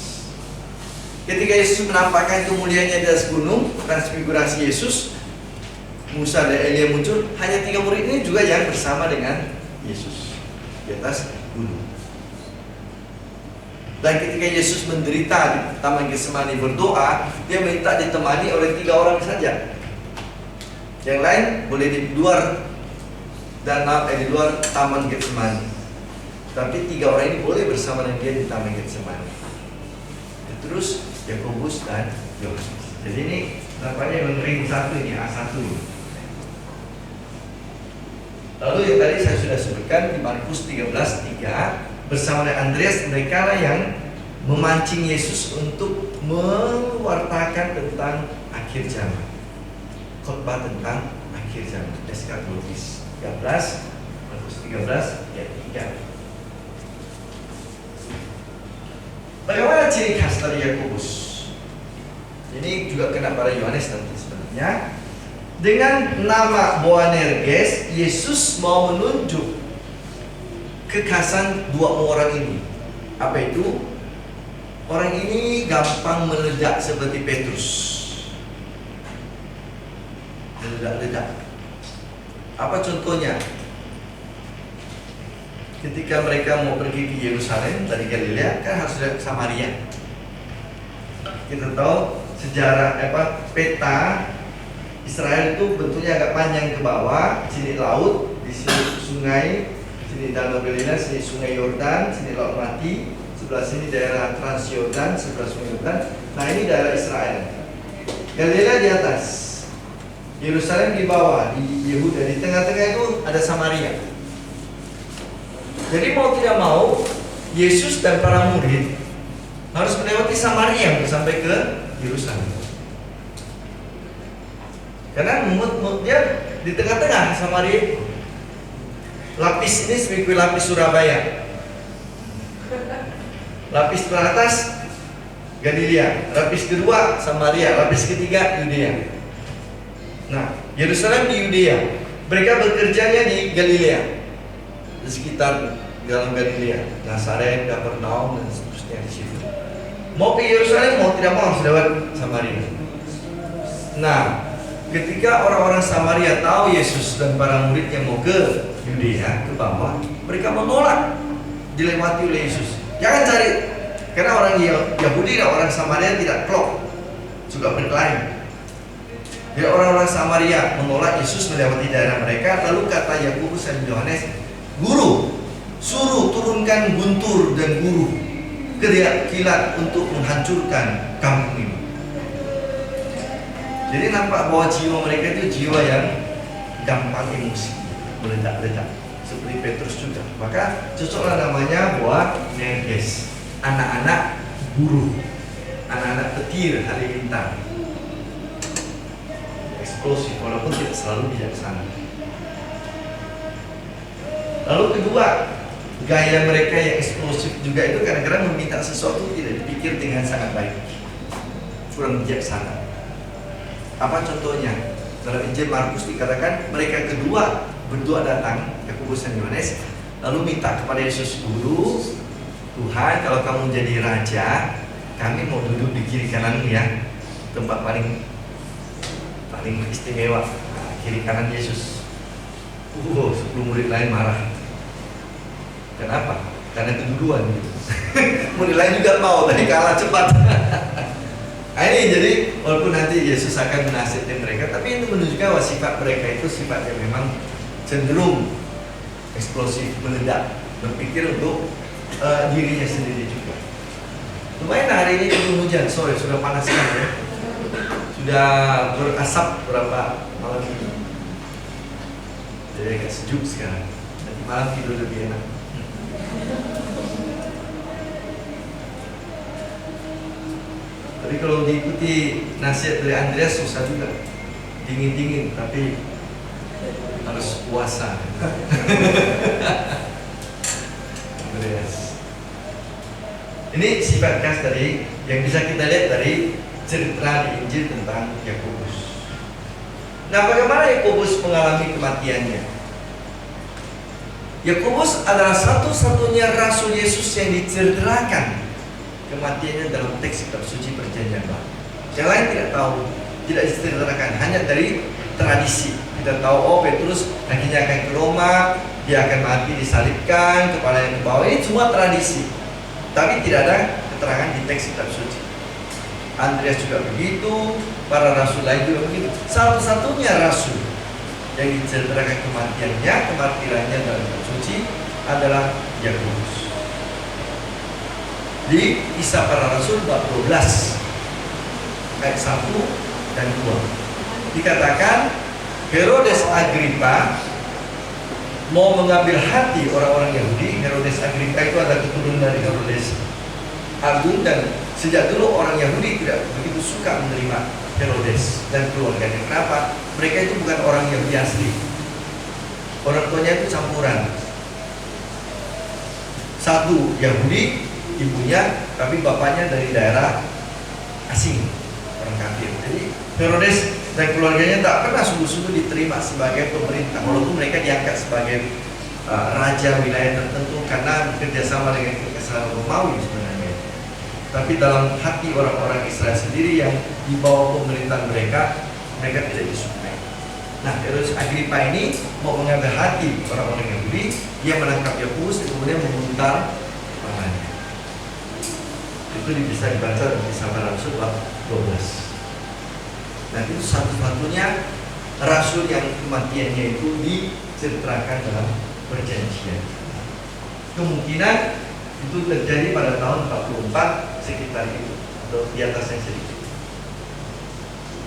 C: Ketika Yesus menampakkan kemuliaannya di atas gunung, transfigurasi Yesus, Musa dan Elia muncul, hanya 3 murid ini juga yang bersama dengan Yesus di atas gunung. Dan ketika Yesus menderita di Taman Getsemani berdoa, dia minta ditemani oleh 3 orang saja. Yang lain boleh di luar danau, di luar Taman Getsemani. Tapi 3 orang ini boleh bersama dengan dia di Taman Getsemani. Terus Yakobus dan Yohanes. Jadi ini nampaknya ring 1 ini, A1 ini. Lalu yang tadi saya sudah sebutkan di Markus 13:3, bersama dengan Andreas, mereka lah yang memancing Yesus untuk mewartakan tentang akhir zaman, khotbah tentang akhir zaman, eskatologis. 13, Markus 13 ayat 3. Bagaimana ciri khas dari Yakobus? Ini juga kena pada Yohanes nanti sebenarnya. Dengan nama Boanerges, Yesus mau menunjuk kekhasan 2 orang ini. Apa itu? Orang ini gampang meledak seperti Petrus. Meledak-ledak. Apa contohnya? Ketika mereka mau pergi ke Yerusalem dari Galilea, kan harus ke Samaria. Kita tahu sejarah peta Israel itu bentuknya agak panjang ke bawah, sini laut, di sini sungai, sini Danau Galilea, sini Sungai Yordan, sini Laut Mati, sebelah sini daerah Trans Yordan, sebelah Sungai Yordan. Nah, ini daerah Israel. Galilea di atas, Yerusalem di bawah, di Yehuda, di tengah-tengah itu ada Samaria. Jadi mau tidak mau, Yesus dan para murid harus melewati Samaria untuk sampai ke Yerusalem. Karena dia di tengah-tengah Samaria. Lapis ini seperti lapis Surabaya. Lapis teratas Galilea, lapis kedua Samaria, lapis ketiga Yudea. Nah, Yerusalem di Yudea. Mereka bekerjanya di Galilea, di sekitar dalam Galilea, Nazaret, Kapernaum dan seterusnya di situ. Mau ke Yerusalem mau tidak mau harus lewat Samaria. Nah, ketika orang-orang Samaria tahu Yesus dan para muridnya mau ke Yudea, ke bawah, mereka menolak dilewati oleh Yesus. Jangan cari, karena orang Yahudi dan orang Samaria tidak klop, juga berkelahi. Jadi orang-orang Samaria menolak Yesus melewati daerah mereka. Lalu kata Yakobus dan Yohanes, "Guru, suruh turunkan guntur dan guru kilat untuk menghancurkan kampung ini." Jadi nampak bahwa jiwa mereka itu jiwa yang gampang emosi, meledak-ledak, seperti Petrus juga. Maka cocoklah namanya Boanerges, anak-anak guru, anak-anak petir halilintar, eksplosif walaupun tidak selalu bijaksana. Lalu kedua, gaya mereka yang eksplosif juga itu kadang-kadang meminta sesuatu tidak dipikir dengan sangat baik, kurang bijaksana. Apa contohnya? Dalam Injil Markus dikatakan mereka berdua datang, Yakobus dan Yohanes, lalu minta kepada Yesus, Guru, Tuhan, kalau kamu jadi raja, kami mau duduk di kiri kananmu ya, tempat paling istimewa, kiri kanan Yesus. 10 murid lain marah. Kenapa? Karena keduluan gitu. Murid lain juga mau, tadi kalah cepat. Nah, ini jadi walaupun nanti Yesus akan menasihati mereka, tapi itu menunjukkan bahwa sifat mereka itu sifat yang memang cenderung eksplosif, meledak, berpikir untuk dirinya sendiri juga. Lumayan hari ini turun hujan, sore sudah panas sekali ya. Sudah berasap berapa malam ini. Jadi agak sejuk sekarang. Nanti malam tidur lebih enak. Tapi kalau diikuti nasihat dari Andreas susah juga. Dingin-dingin tapi harus puasa. Andreas. Ini sifat khas dari yang bisa kita lihat dari cerita di Injil tentang Yakobus. Nah, bagaimana Yakobus mengalami kematiannya? Yakobus adalah satu-satunya rasul Yesus yang diceritakan kematiannya dalam teks kitab suci Perjanjian Baru. Yang lain tidak tahu, tidak diceritakan, hanya dari tradisi. Kita tahu, oh Petrus akhirnya akan ke Roma, dia akan mati disalibkan, kepalanya ke bawah. Ini cuma tradisi, tapi tidak ada keterangan di teks kitab suci. Andreas juga begitu, para rasul lain juga begitu. Satu-satunya rasul yang diceritakan kematiannya, kematiannya dalam kitab suci adalah Yakobus. Di Kisah Para Rasul bab 12 ayat 1 dan 2 dikatakan Herodes Agripa mau mengambil hati orang-orang Yahudi. Herodes Agripa itu adalah keturunan dari Herodes Agung, dan sejak dulu orang Yahudi tidak begitu suka menerima Herodes dan keluarganya. Kenapa? Mereka itu bukan orang Yahudi asli. Orang tuanya itu campuran. Satu Yahudi ibunya, tapi bapaknya dari daerah asing, orang kafir. Jadi Herodes dan keluarganya tak pernah sungguh-sungguh diterima sebagai pemerintah, walaupun mereka diangkat sebagai raja wilayah tertentu karena kerjasama dengan kekaisaran Romawi sebenarnya. Tapi dalam hati orang-orang Israel sendiri yang di bawah pemerintahan mereka tidak disukai. Nah, Herodes Agripa ini mau mengambil hati orang-orang Yahudi. Dia menangkap Yakobus dan kemudian memuntal kepalanya. Itu bisa dibaca dalam Kisah Para Rasul bab 12. Nah, itu satu-satunya rasul yang kematiannya itu diceritakan dalam Perjanjian. Kemungkinan itu terjadi pada tahun 44 sekitar itu, atau di atasnya sedikit.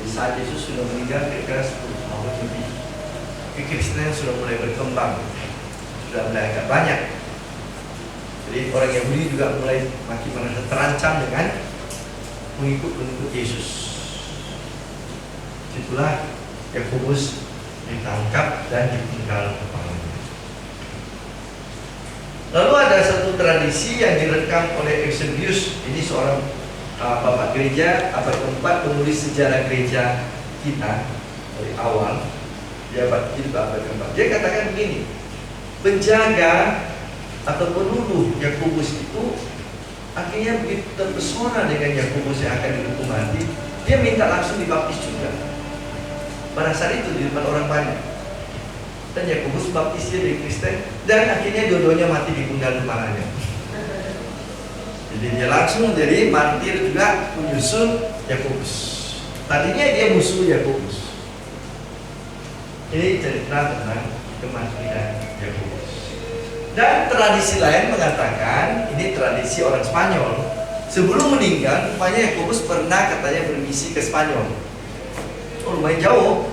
C: Di saat Yesus sudah meninggal kira-kira 10 tahun lebih, kekristenan sudah mulai berkembang, sudah mulai agak banyak. Jadi orang Yahudi juga mulai makin merasa terancam dengan mengikut Yesus. Itulah Yakobus ditangkap dan dipenggal kepalanya. Lalu ada satu tradisi yang direkam oleh Eusebius. Ini seorang bapak gereja abad keempat, penulis sejarah gereja kita dari awal. Dia abad keempat. Dia katakan begini, penjaga atau penuduh Yakobus itu akhirnya begitu terpesona dengan Yakobus yang akan dihukum mati, dia minta langsung dibaptis juga. Pada saat itu di depan orang banyak. Dan Yakobus baptis dia dari Kristen, dan akhirnya dua-duanya mati di penggal kepalanya. Jadi dia langsung jadi martir juga menyusul Yakobus. Tadinya dia musuh Yakobus. Ini cerita tentang kematian Yakobus. Dan tradisi lain mengatakan, ini tradisi orang Spanyol, sebelum meninggal, rupanya Yakobus pernah katanya bermisi ke Spanyol. Oh, lumayan jauh.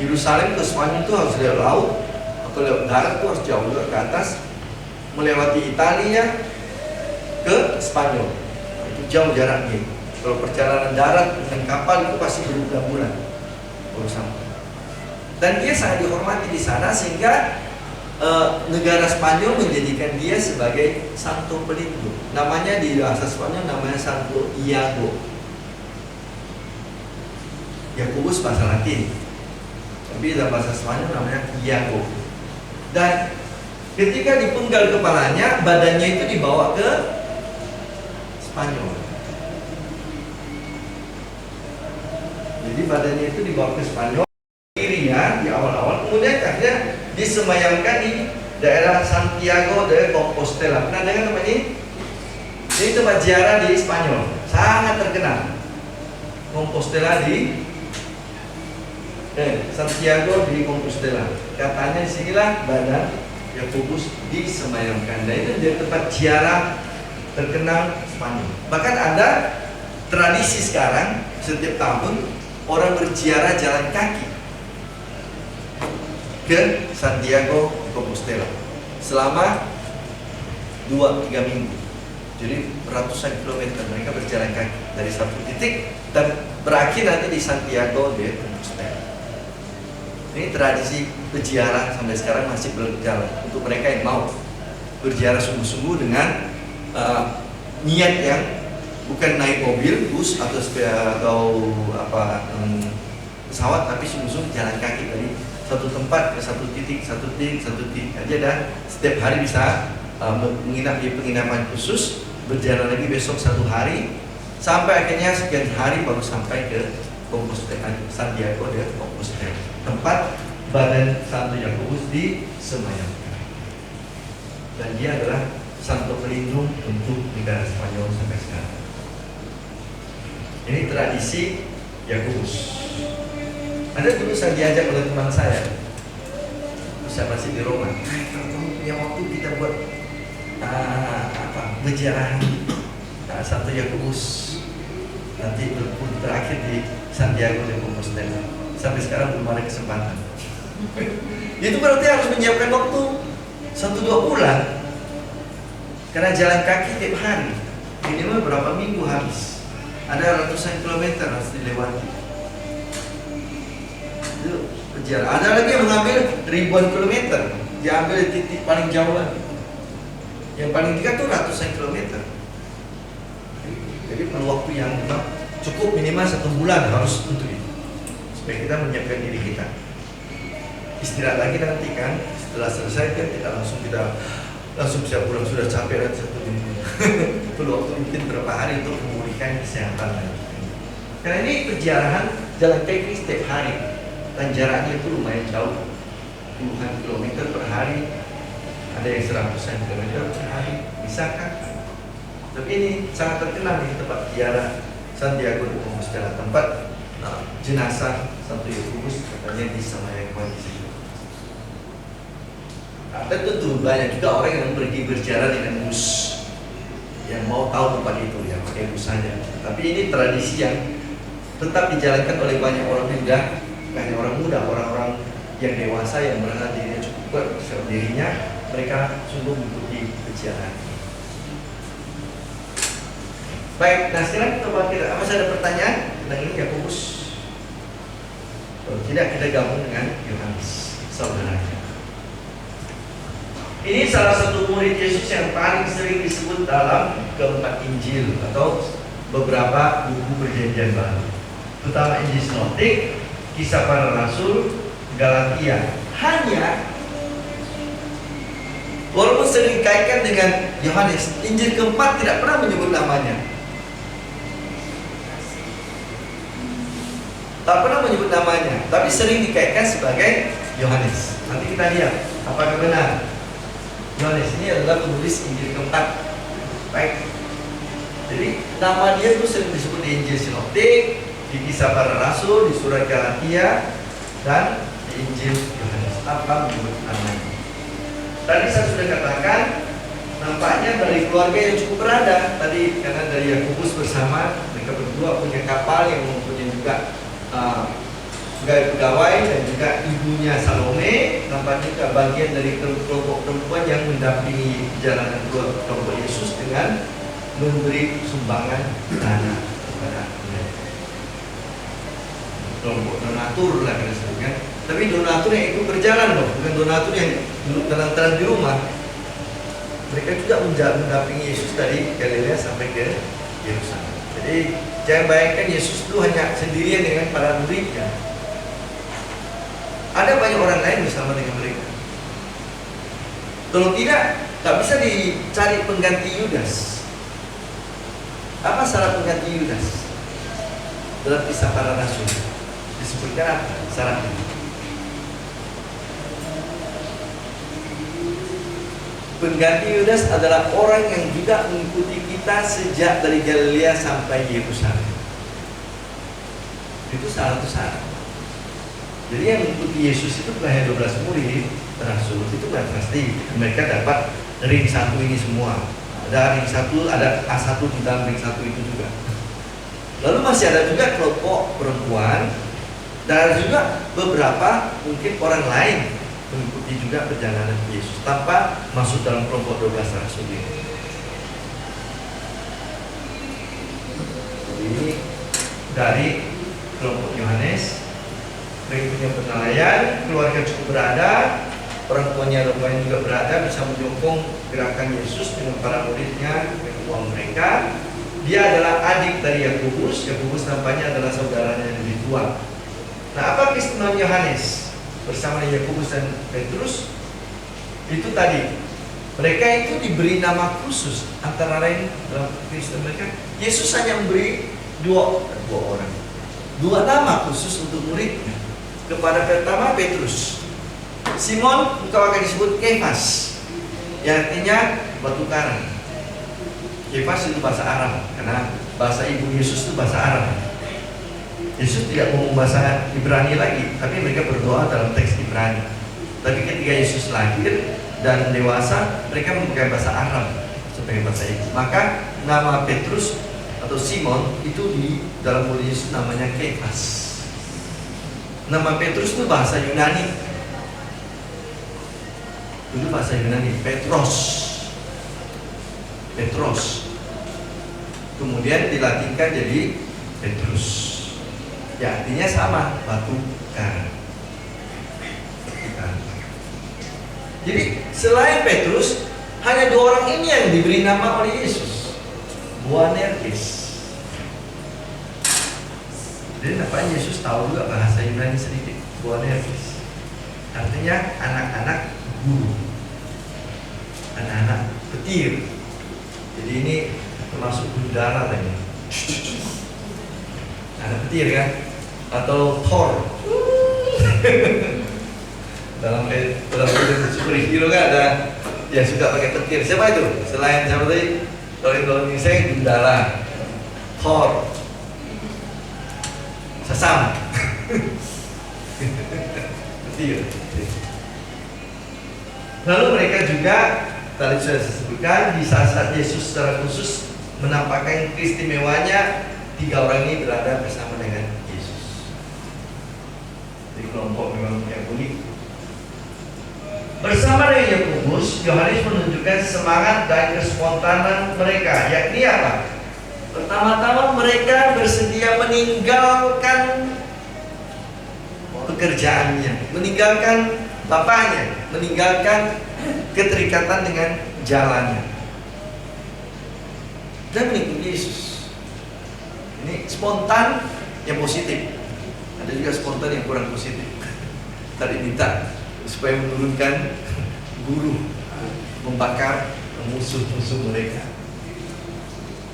C: Yerusalem ke Spanyol itu harus lewat laut atau lewat darat, itu harus jauh juga ke atas, melewati Italia ke Spanyol. Itu jauh jaraknya. Kalau perjalanan darat dengan kapal itu pasti berbulan-bulan baru sampai. Dan dia sangat dihormati di sana sehingga negara Spanyol menjadikan dia sebagai santo pelindung. Namanya di bahasa Spanyol namanya Santo Iago. Yakobus bahasa Latin, Tapi dalam bahasa Spanyol namanya Iago. Dan ketika dipenggal kepalanya, badannya itu dibawa ke Spanyol. Jadi badannya itu dibawa ke Spanyol, kirinya di awal-awal, kemudian akhirnya disemayamkan di daerah Santiago de Compostela. Pernah dengar tempat ini? Ini tempat ziarah di Spanyol, sangat terkenal. Compostela di Santiago di Compostela. Katanya disinilah badan Yakobus disemayamkan. Dan itu jadi tempat ziarah terkenal Spanyol. Bahkan ada tradisi sekarang, setiap tahun orang berziarah jalan kaki ke Santiago Compostela selama 2-3 minggu. Jadi ratusan kilometer mereka berjalan kaki dari satu titik dan berakhir nanti di Santiago de Compostela. Ini tradisi berziarah sampai sekarang masih berjalan untuk mereka yang mau berziarah sungguh-sungguh dengan niat yang bukan naik mobil, bus atau pesawat, tapi sungguh-sungguh jalan kaki dari satu tempat ke satu titik aja, dan setiap hari bisa menginap di penginapan khusus, berjalan lagi besok 1 hari, sampai akhirnya sekian hari baru sampai ke Compostela, Santiago de Compostela, tempat badan Santo Yakobus disemayamkan. Dan dia adalah santo pelindung untuk negara Spanyol sampai sekarang. Ini tradisi Yakobus. Ada dulu saya diajak oleh teman saya masih di Roma. Kalau kamu punya waktu kita buat berziarah Santo Yakobus, nanti berakhir di Santiago de Compostela. Sampai sekarang belum ada kesempatan. Itu berarti harus menyiapkan waktu 1-2 bulan, karena jalan kaki tiap hari minimal berapa minggu habis. Ada ratusan kilometer harus dilewati. Itu berjalan. Ada lagi yang mengambil ribuan kilometer, diambil di titik paling jauh lagi. Yang paling dekat tuh ratusan kilometer. Jadi perlu waktu yang cukup minimal 1 bulan harus untuk itu, supaya kita menyiapkan diri kita. Istirahat lagi nanti kan, setelah selesai kan kita langsung siap pulang, sudah capek dan 1 minggu. Perlu waktu mungkin berapa hari untuk memulihkan kesehatan lagi. Karena ini perjalanan jalan kaki setiap hari dan jaraknya itu lumayan jauh, puluhan kilometer per hari, ada yang 100-an kilometer per hari, bisa kan? Tapi ini sangat terkenal di tempat ziarah Santiago de Compostela, tempat jenazah Santo Yakobus katanya disemayamkan di situ. Ada tentu banyak juga orang yang pergi berjalan dengan bus, yang mau tahu tempat itu ya pakai bus saja. Tapi ini tradisi yang tetap dijalankan oleh banyak orang muda, banyak orang muda, orang-orang yang dewasa yang merasa dirinya cukup kuat bersama dirinya, mereka sungguh mengikuti perjalanan. Baik, nah sekarang kita bakal masih ada pertanyaan tentang ini Yakobus? Kalau tidak, kita gabung dengan Yohanes, saudaranya. Ini salah satu murid Yesus yang paling sering disebut dalam keempat Injil atau beberapa buku Perjanjian Baru, terutama Injil Sinoptik, Kisah Para Rasul, Galatia. Hanya walaupun sering dikaitkan dengan Yohanes, Injil keempat tidak pernah menyebut namanya. Tak pernah menyebut namanya, tapi sering dikaitkan sebagai Yohanes. Nanti kita lihat apakah benar Yohanes ini adalah penulis Injil keempat. Baik. Jadi nama dia itu sering disebut di Injil Sinoptik, di Kisah Para Rasul, di Surat Galatia, dan di Injil Yohanes. Tanpa menyebut namanya. Tadi saya sudah katakan, nampaknya dari keluarga yang cukup berada. Tadi karena dari Yakobus bersama mereka berdua punya kapal yang mempunyai juga pegawai dan juga ibunya Salome, nampaknya juga bagian dari kelompok perempuan yang mendampingi perjalanan kelompok Yesus dengan memberi sumbangan dana kepada mereka. Kelompok donatur lah kita sebutkan. Tapi donatur yang ikut berjalan loh, bukan donatur yang duduk tenang-tenang di rumah. Mereka juga mendampingi Yesus dari Galilea sampai ke Yerusalem. Jadi jangan bayangkan Yesus itu hanya sendirian dengan para muridnya. ada banyak orang lain bersama dengan mereka. Kalau tidak, tak bisa dicari pengganti Yudas. Apa syarat pengganti Yudas? Dalam kisah para rasul disebutkan apa syaratnya? Pengganti Yudas adalah orang yang juga mengikuti kita sejak dari Galilea sampai Yerusalem. Itu salah satu syarat. Jadi yang mengikuti Yesus itu bukan hanya 12 murid rasul, itu bukan pasti mereka dapat ring satu ini semua. Ada ring satu, ada A1 di dalam ring satu itu juga. Lalu masih ada juga kelompok perempuan dan ada juga beberapa mungkin orang lain mengikuti juga perjalanan Yesus tanpa masuk dalam kelompok 12 rasul ini. Ini dari kelompok Yohanes, berikutnya penilaian, keluarga cukup berada, orang tuanya juga berada, bisa menyokong gerakan Yesus dengan para muridnya, dengan uang mereka. Dia adalah adik dari Yakobus. Yakobus nampaknya adalah saudaranya yang lebih tua. Nah, apa keistimewaan Yohanes bersama Yakobus dan Petrus? Itu tadi, mereka itu diberi nama khusus. Antara lain dalam Kristen mereka, Yesus hanya memberi dua orang, dua nama khusus untuk muridnya. Kepada pertama Petrus, Simon, engkau akan disebut Kefas, yang artinya batu karang. Kefas itu bahasa Arab, karena bahasa ibu Yesus itu bahasa Arab. Yesus tidak ngomong bahasa Ibrani lagi, tapi mereka berdoa dalam teks Ibrani. Tapi ketika Yesus lahir dan dewasa, mereka memakai bahasa Arab sebagai bahasa ibu. Maka nama Petrus atau Simon itu di dalam mulut Yesus namanya Kefas. Nama Petrus itu bahasa Yunani. Dulu bahasa Yunani Petros. Kemudian dilatinkan jadi Petrus. Ya, artinya sama, batu karang. Jadi selain Petrus, hanya dua orang ini yang diberi nama oleh Yesus, Boanerges. Jadi nampaknya Yesus tahu juga bahasa Yunani sedikit, Boanerges. Artinya anak-anak guru, anak-anak petir. Jadi ini termasuk guru darat lagi. Anak petir kan? Atau Thor. dalam superhero kan ada yang suka pakai petir. Siapa itu? Selain siapa tadi? Kalau ini saya Gundala, Thor, Sasam. Petir. Lalu mereka juga tadi sudah disebutkan di saat Yesus secara khusus menampakkan keistimewanya, tiga orang ini berada bersama dengan Yesus. Di kelompok memang yang unik. Bersama dengan Yakobus, Yohanes menunjukkan semangat dan kespontanan mereka, yakni apa? Pertama-tama mereka bersedia meninggalkan pekerjaannya, meninggalkan bapaknya, meninggalkan keterikatan dengan jalannya, dan mengikuti Yesus. Ini spontan yang positif. Ada juga spontan yang kurang positif. Tadi minta supaya menurunkan guru, membakar musuh-musuh mereka.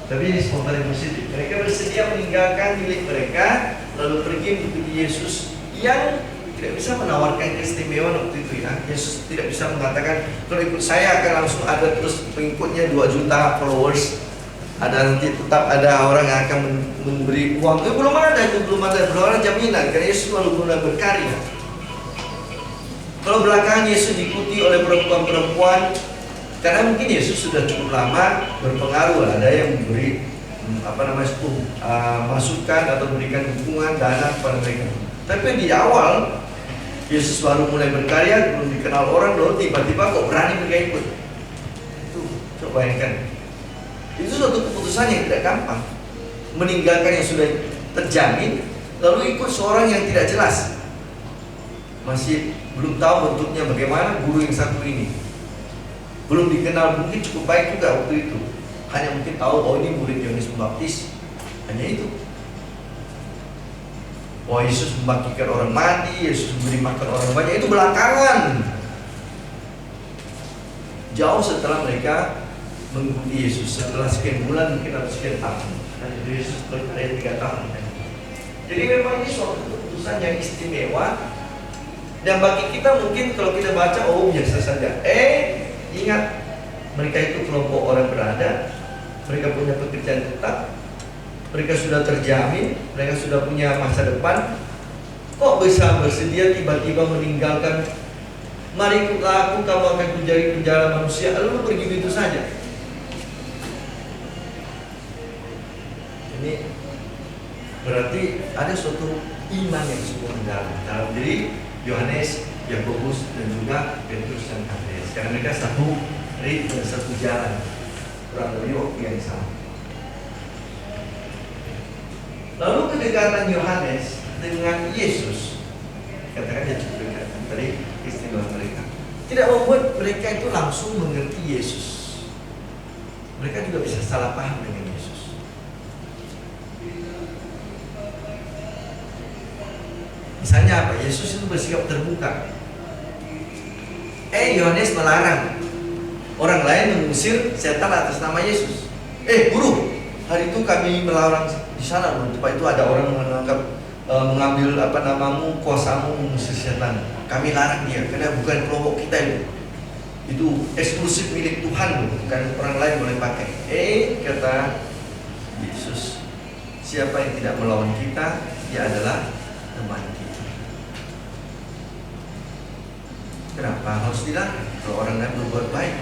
C: Tapi ini spontan yang positif. Mereka bersedia meninggalkan milik mereka, lalu pergi mengikuti Yesus yang tidak bisa menawarkan keistimewaan waktu itu ya. Yesus tidak bisa mengatakan kalau ikut saya akan langsung ada terus pengikutnya 2 juta followers. Ada nanti tetap ada orang yang akan memberi uang. Itu belum ada jaminan karena Yesus baru mulai berkarya. Kalau belakangan Yesus diikuti oleh perempuan-perempuan, karena mungkin Yesus sudah cukup lama berpengaruh, ada yang memberi masukan atau berikan dukungan dana kepada mereka. Tapi di awal Yesus baru mulai berkarya, belum dikenal orang, lalu tiba-tiba kok berani mereka ikut. Itu coba bayangkan. Itu suatu keputusan yang tidak gampang. Meninggalkan yang sudah terjamin, lalu ikut seorang yang tidak jelas. Masih belum tahu bentuknya bagaimana guru yang satu ini. Belum dikenal, mungkin cukup baik juga waktu itu. Hanya mungkin tahu, oh ini murid Yohanes Pembaptis. Hanya itu. Oh, Yesus membangkitkan orang mati, Yesus memberi makan orang banyak, itu belakangan. Jauh setelah mereka mengikuti Yesus, setelah sekian bulan, mungkin atau sekian tahun. Dan Yesus berkarya 3 tahun. Jadi memang ini suatu keputusan yang istimewa. Dan bagi kita mungkin kalau kita baca, oh biasa saja. Ingat, mereka itu kelompok orang berada, mereka punya pekerjaan tetap, mereka sudah terjamin, mereka sudah punya masa depan. Kok bisa bersedia tiba-tiba meninggalkan? Mari ikutlah aku, kamu akan menjadi penjara manusia. Lalu pergi begitu saja. Ini berarti ada suatu iman yang sungguh mendalam dalam diri Yohanes, Yakobus, dan juga Petrus dan Andreas. Karena mereka satu ritme, satu jalan, kurang lebih waktu yang sama. Lalu kedekatan Yohanes dengan Yesus, katakan dia cukup dekat dari istilah mereka, tidak membuat mereka itu langsung mengerti Yesus. Mereka juga bisa salah paham dengan Yesus. Misalnya apa? Yesus itu bersikap terbuka. Yohanes melarang orang lain mengusir setan atas nama Yesus. Guru, hari itu kami melarang di sana, tempat itu ada orang mengambil namamu, kuasamu mengusir setan. Kami larang dia karena bukan kelompok kita itu. Itu eksklusif milik Tuhan, bukan orang lain boleh pakai. Kata Yesus, siapa yang tidak melawan kita, dia adalah teman kita. Kenapa harus dilarang? Kalau orang lain berbuat baik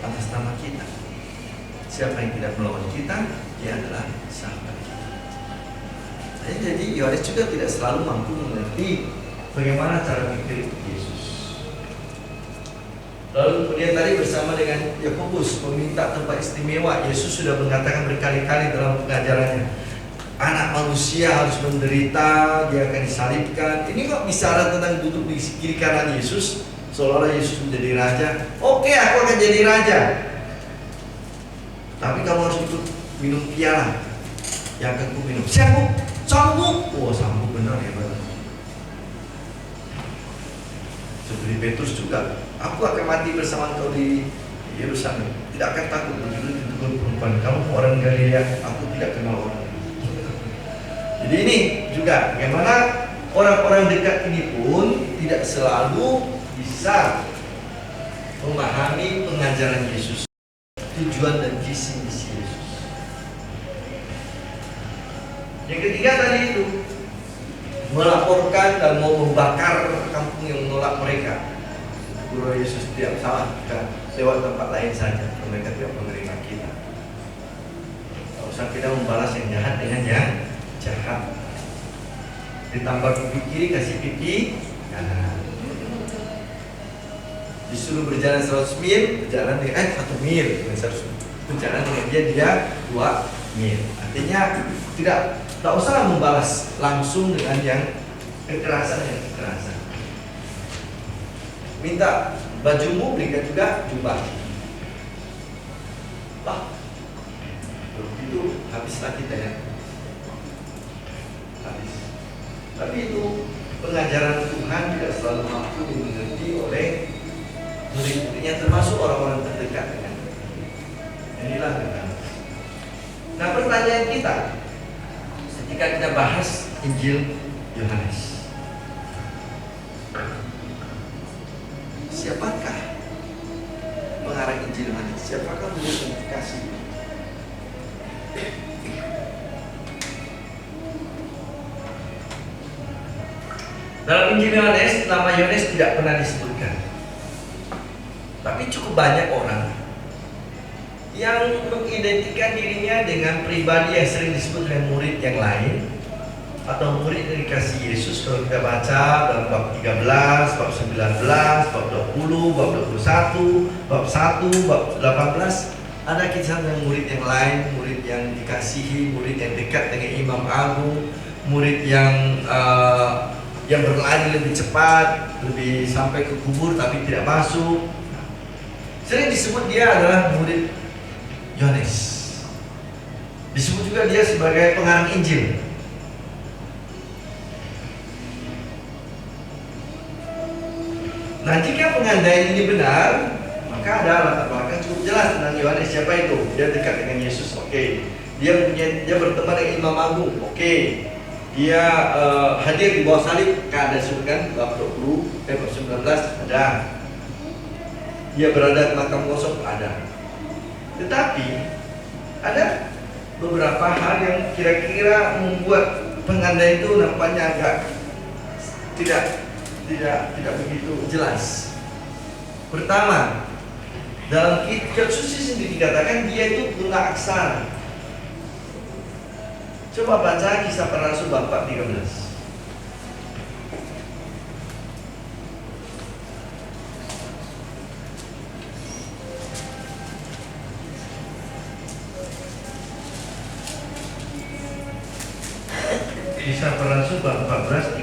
C: atas nama kita, siapa yang tidak melawan kita, dia adalah sahabat kita. Jadi Yohanes juga tidak selalu mampu mengerti bagaimana cara pikir Yesus. Lalu kemudian tadi bersama dengan Yakobus meminta tempat istimewa. Yesus sudah mengatakan berkali-kali dalam pengajarannya, anak manusia harus menderita, dia akan disalibkan. Ini kok bicara tentang duduk di kiri kanan Yesus, seolah-olah Yesus menjadi raja. Oke, aku akan jadi raja, tapi kamu harus ikut minum piala yang akan ku minum. Sanggup? Sanggup? Sanggup benar ya benar. Seperti Petrus juga, aku akan mati bersama engkau di Yerusalem. Tidak akan takut. Begitu ditegur perempuan, kamu orang Galilea, aku tidak kenal orang. Jadi ini juga bagaimana orang-orang dekat ini pun tidak selalu bisa memahami pengajaran Yesus, tujuan dan visi misi Yesus. Yang ketiga tadi itu melaporkan dan mau membakar kampung yang menolak mereka. Guru Yesus tidak salah jika lewat tempat lain saja, mereka tidak menerima kita. Tidak usah kita membalas yang jahat dengan yang jahat. Ditambah pipi kiri kasih pipi kanan. Disuruh berjalan 100 mil, berjalan dengan 1 mil, berjalan dengan dia 2 mil. Artinya tidak usah membalas langsung dengan yang kekerasan. Minta bajumu, berikan juga jubah. Itu habislah kita ya. Habis. Tapi itu pengajaran Tuhan tidak selalu mampu dimengerti oleh murid-muridnya, termasuk orang-orang terdekat dengan inilah dengan. Nah, pertanyaan kita ketika kita bahas Injil Yohanes, siapakah pengarang Injil Yohanes? Siapakah personifikasi? Dalam Injil Yohanes, nama Yohanes tidak pernah disebutkan. Tapi cukup banyak orang yang mengidentikan dirinya dengan pribadi yang sering disebut dengan murid yang lain, atau murid yang dikasih Yesus. Kalau kita baca dalam bab 13, bab 19, bab 20, bab 21, bab 1, bab 18, ada kisah dengan murid yang lain, murid yang dikasihi, murid yang dekat dengan Imam Agung, murid yang berlari lebih cepat, lebih sampai ke kubur tapi tidak masuk. Sering disebut dia adalah murid Yohanes. Disebut juga dia sebagai pengarang Injil. Nah, jika pengandaian ini benar, maka ada latar belakang cukup jelas tentang Yohanes. Siapa itu? Dia dekat dengan Yesus, oke. Dia berteman dengan Imam Agung, oke. Dia hadir di bawah salib, ada disebutkan bab 19 ada. Dia berada di makam kosong, ada. Tetapi ada beberapa hal yang kira-kira membuat pengandaian itu nampaknya agak tidak begitu jelas. Pertama, dalam kitab suci sendiri dikatakan dia itu guna aksara. Coba baca Kisah Para Rasul bab 13. Kisah Para Rasul bab 14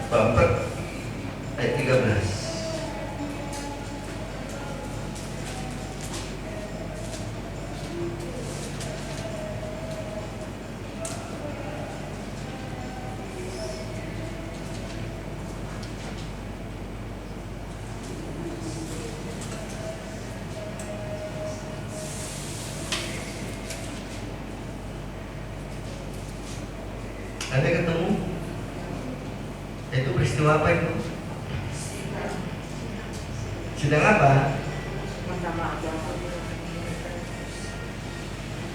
C: bab 4 ayat 13. Anda ketemu? Itu peristiwa apa itu? Sidang apa?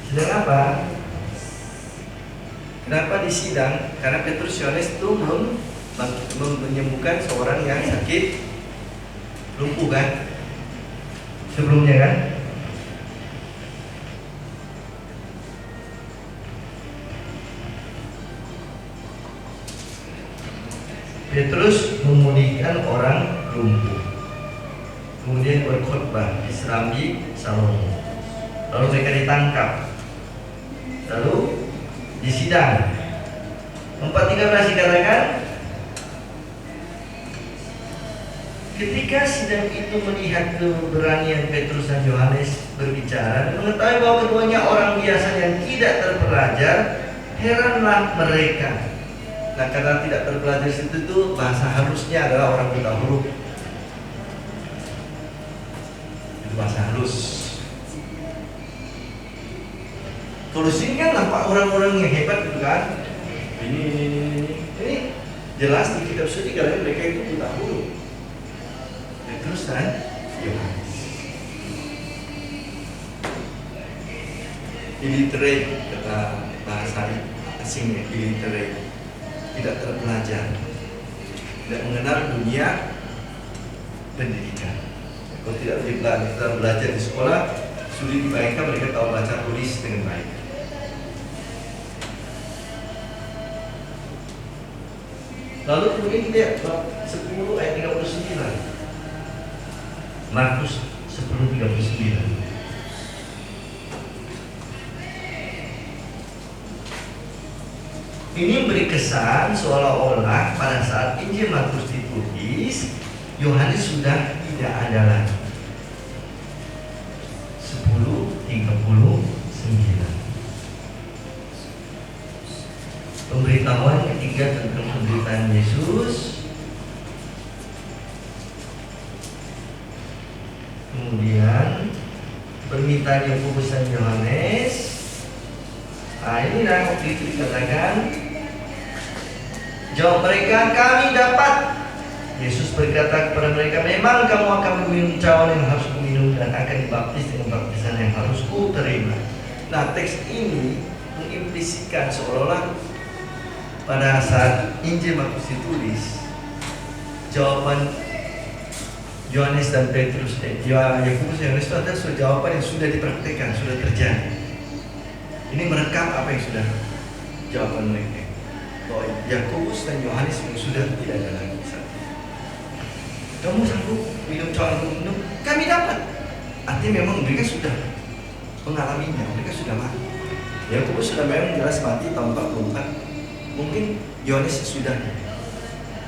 C: Sidang apa? Kenapa disidang? Karena Petrus Yohanes itu belum menyembuhkan seorang yang sakit lumpuh kan? Sebelumnya kan? Petrus memulihkan orang lumpuh, kemudian berkhotbah di Serambi Salomo. Lalu mereka ditangkap, lalu disidang. 4:13 dikatakan, ketika sidang itu melihat keberanian Petrus dan Yohanes berbicara dan mengetahui bahwa keduanya orang biasa yang tidak terpelajar, heranlah mereka. Nah, karena tidak terpelajar itu bahasa halusnya adalah orang buta huruf. Itu bahasa halus. Kalau sini kan nampak orang-orang yang hebat gitu kan. Ini jelas di kitab suci karena mereka itu buta huruf. Terus dan Yohanes. Illiterate kata bahasa asingnya, illiterate. Tidak terpelajar, tidak mengenal dunia pendidikan. Kalau tidak belajar di sekolah, sulit dibayangkan mereka tahu baca tulis dengan baik. Lalu kemudian kita lihat bab 10 ayat 39. Markus 10:39. Ini memberi kesan seolah-olah pada saat Injil Markus ditulis, Yohanes sudah tidak ada lagi. 10:39. Pemberitahuan ketiga tentang penderitaan Yesus. Kemudian permintaan Yakobus dan Yohanes. Nah, ini waktu itu dikatakan, jawab mereka, kami dapat. Yesus berkata kepada mereka, memang kamu akan meminum cawan yang harus kuminum dan akan dibaptis dengan baptisan yang harus ku terima. Nah, teks ini mengimplisitkan seolah-olah pada saat Injil Markus ditulis, jawaban Yohanes dan Petrus, Yakobus dan Yohanes itu adalah jawaban yang sudah dipraktikkan, sudah terjadi. Ini merekam apa yang sudah jawaban mereka. Bahwa Yakobus dan Yohanes yang sudah tidak ada lagi. Kamu sanggup minum cawan yang minum? Kami dapat. Artinya memang mereka sudah mengalaminya, mereka sudah mati. Yakobus sudah memang jelas mati tahun 44. Mungkin Yohanes sudah.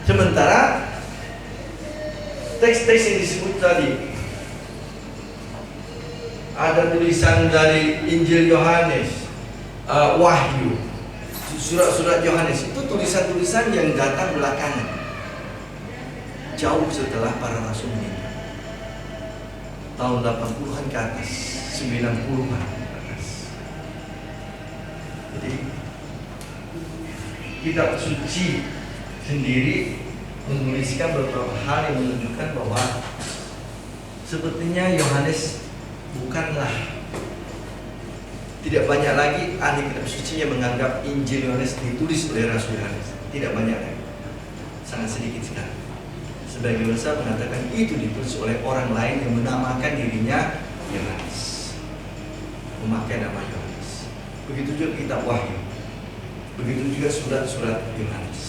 C: Sementara teks-teks yang disebut tadi, ada tulisan dari Injil Yohanes, Wahyu, surat-surat Yohanes, itu tulisan-tulisan yang datang belakangan. jauh setelah para rasul meninggal. Tahun 80-an ke atas, 90-an ke atas. Jadi kitab suci sendiri menuliskan beberapa hal yang menunjukkan bahwa sepertinya Yohanes bukanlah, tidak banyak lagi ahli kitab suci yang menganggap Injil Yohanes ditulis oleh Rasul Yohanes. Tidak banyak lagi, sangat sedikit sekali. Sebagian besar mengatakan itu ditulis oleh orang lain yang menamakan dirinya Yohanes, memakai nama Yohanes. Begitu juga kitab Wahyu, begitu juga surat-surat Yohanes.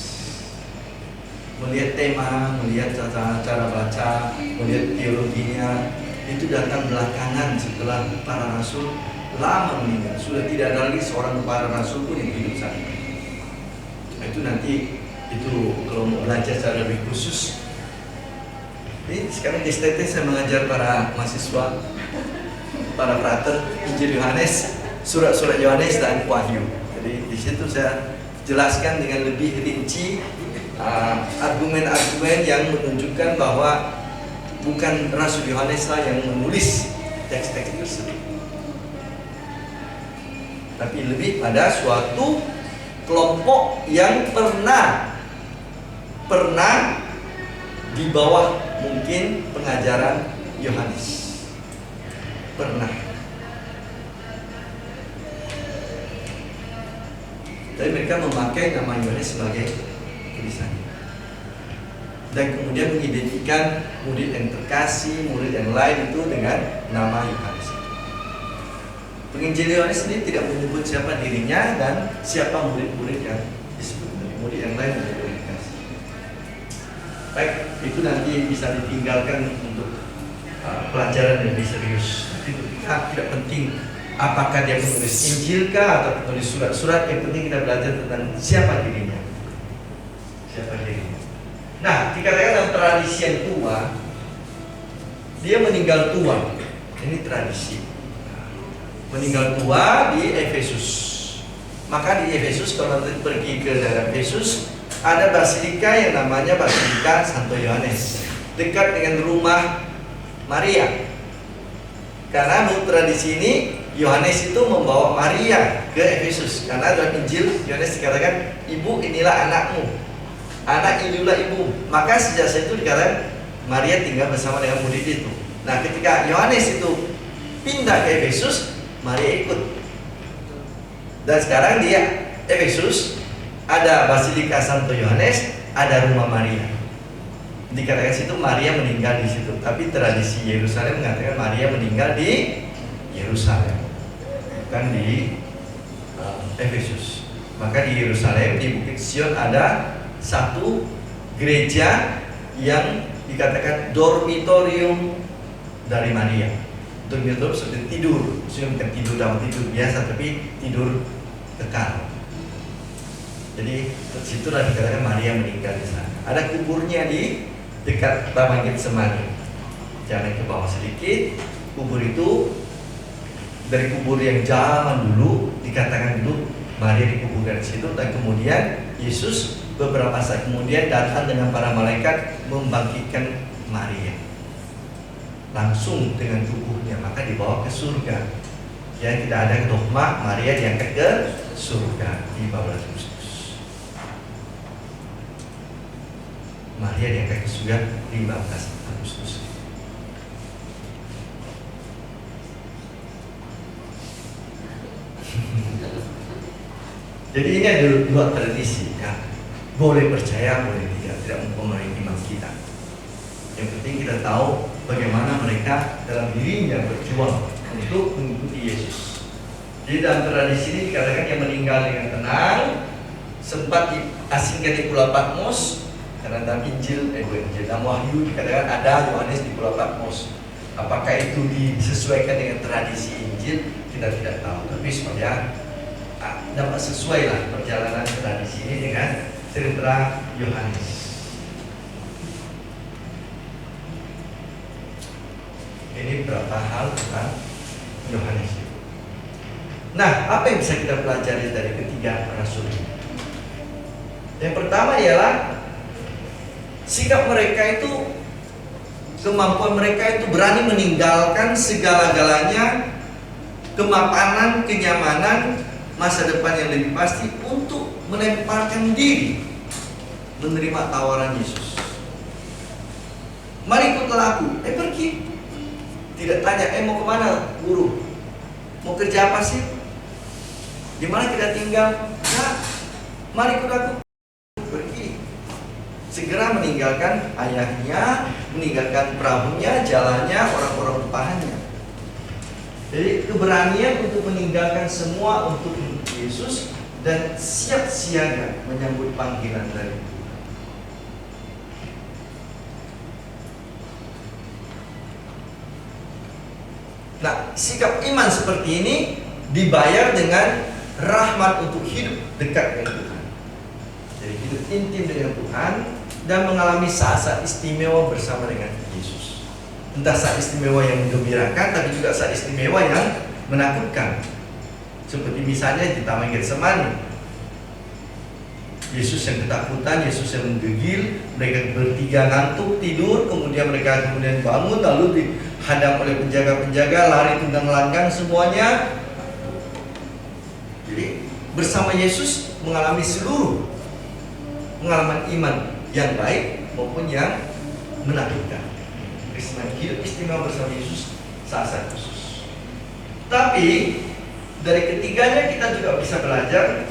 C: Melihat tema, melihat cara baca, melihat teologinya, itu datang belakangan setelah para rasul lama meninggal. Sudah tidak ada lagi seorang para rasul pun yang hidup saat itu. Itu nanti itu kalau mau belajar secara lebih khusus. Ini sekarang di STT saya mengajar para mahasiswa, para frater Injil Yohanes, surat-surat Yohanes dan Wahyu. Jadi di situ saya jelaskan dengan lebih rinci argumen-argumen yang menunjukkan bahwa bukan Rasul Yohanes lah yang menulis teks-teks tersebut, tapi lebih pada suatu kelompok yang pernah di bawah mungkin pengajaran Yohanes, pernah. Tapi mereka memakai nama Yohanes sebagai tulisannya, dan kemudian mengidentikan murid yang terkasih, murid yang lain itu dengan nama Yohanes. Penginjil Yohanes sendiri tidak menyebut siapa dirinya dan siapa murid-murid yang disebut. Murid yang lain murid yang terkasih. Baik, itu nanti bisa ditinggalkan untuk pelajaran yang lebih serius. Itu tidak penting apakah dia menulis Injil kah atau menulis surat-surat. Yang penting kita belajar tentang siapa dirinya. Nah, dikatakan dalam tradisi yang tua, dia meninggal tua. Ini tradisi. Meninggal tua di Efesus. Maka di Efesus, kalau nanti pergi ke daerah Efesus, ada basilika yang namanya Basilika Santo Yohanes, dekat dengan rumah Maria. Karena menurut tradisi ini, Yohanes itu membawa Maria ke Efesus. Karena dalam Injil Yohanes dikatakan, ibu inilah anakmu, anak inilah ibu. Maka sejak saat itu dikatakan Maria tinggal bersama dengan murid itu. Nah, ketika Yohanes itu pindah ke Efesus, Maria ikut. Dan sekarang dia Efesus ada Basilika Santo Yohanes, ada rumah Maria. Dikatakan situ Maria meninggal di situ. Tapi tradisi Yerusalem mengatakan Maria meninggal di Yerusalem, bukan di Efesus. Maka di Yerusalem, di Bukit Sion ada satu gereja yang dikatakan dormitorium dari Maria. Dormitorium seperti tidur, maksudnya bukan tidur dalam tidur biasa, tapi tidur kekal. Jadi situlah dikatakan Maria meninggal di sana. Ada kuburnya di dekat Taman Getsemani. Jangan ke bawah sedikit. Kubur itu dari kubur yang zaman dulu, dikatakan dulu Maria dikuburkan di situ, dan kemudian Yesus beberapa saat kemudian datang dengan para malaikat membangkitkan Maria langsung dengan tubuhnya, maka dibawa ke surga. Ya, tidak ada dogma Maria diangkat ke surga di 14 Agustus. Maria diangkat ke surga 15 Agustus. Jadi ini ada dua tradisi ya. Boleh percaya, boleh tidak mempengaruhi iman kita. Yang penting kita tahu bagaimana mereka dalam dirinya berjuang untuk mengikuti Yesus. Jadi dalam tradisi ini dikatakan yang meninggal dengan tenang, sempat diasingkan di Pulau Patmos. Karena dalam Injil, dalam Wahyu dikatakan ada Yohanes di Pulau Patmos. Apakah itu disesuaikan dengan tradisi Injil? Kita tidak tahu. Tapi supaya dapat sesuai lah perjalanan tradisi ini dengan cerita Yohanes. Ini beberapa hal tentang Yohanes. Nah, apa yang bisa kita pelajari dari ketiga rasul ini? Yang pertama ialah sikap mereka itu, kemampuan mereka itu berani meninggalkan segala-galanya, kemapanan, kenyamanan, masa depan yang lebih pasti untuk melemparkan diri menerima tawaran Yesus. Mari ikutlah aku. Pergi. Tidak tanya, mau kemana guru? Mau kerja apa sih? Di mana kita tinggal? Nah, mari ikut aku. Pergi. Segera meninggalkan ayahnya, meninggalkan perahunya, jalannya, orang-orang upahannya. Jadi keberanian untuk meninggalkan semua untuk Yesus dan siap siaga menyambut panggilan dari Tuhan. Nah, sikap iman seperti ini dibayar dengan rahmat untuk hidup dekat dengan Tuhan. Jadi hidup intim dengan Tuhan dan mengalami saat-saat istimewa bersama dengan Yesus. Entah saat istimewa yang menggembirakan, tapi juga saat istimewa yang menakutkan. Seperti misalnya di Taman Getsemani, Yesus yang ketakutan, Yesus yang menggigil, mereka bertiga ngantuk tidur, kemudian mereka bangun, lalu dihadang oleh penjaga-penjaga, lari tunggang langgang semuanya. Jadi bersama Yesus mengalami seluruh pengalaman iman yang baik maupun yang menakutkan. Kristen hidup istimewa bersama Yesus saat-saat khusus. Tapi dari ketiganya kita juga bisa belajar,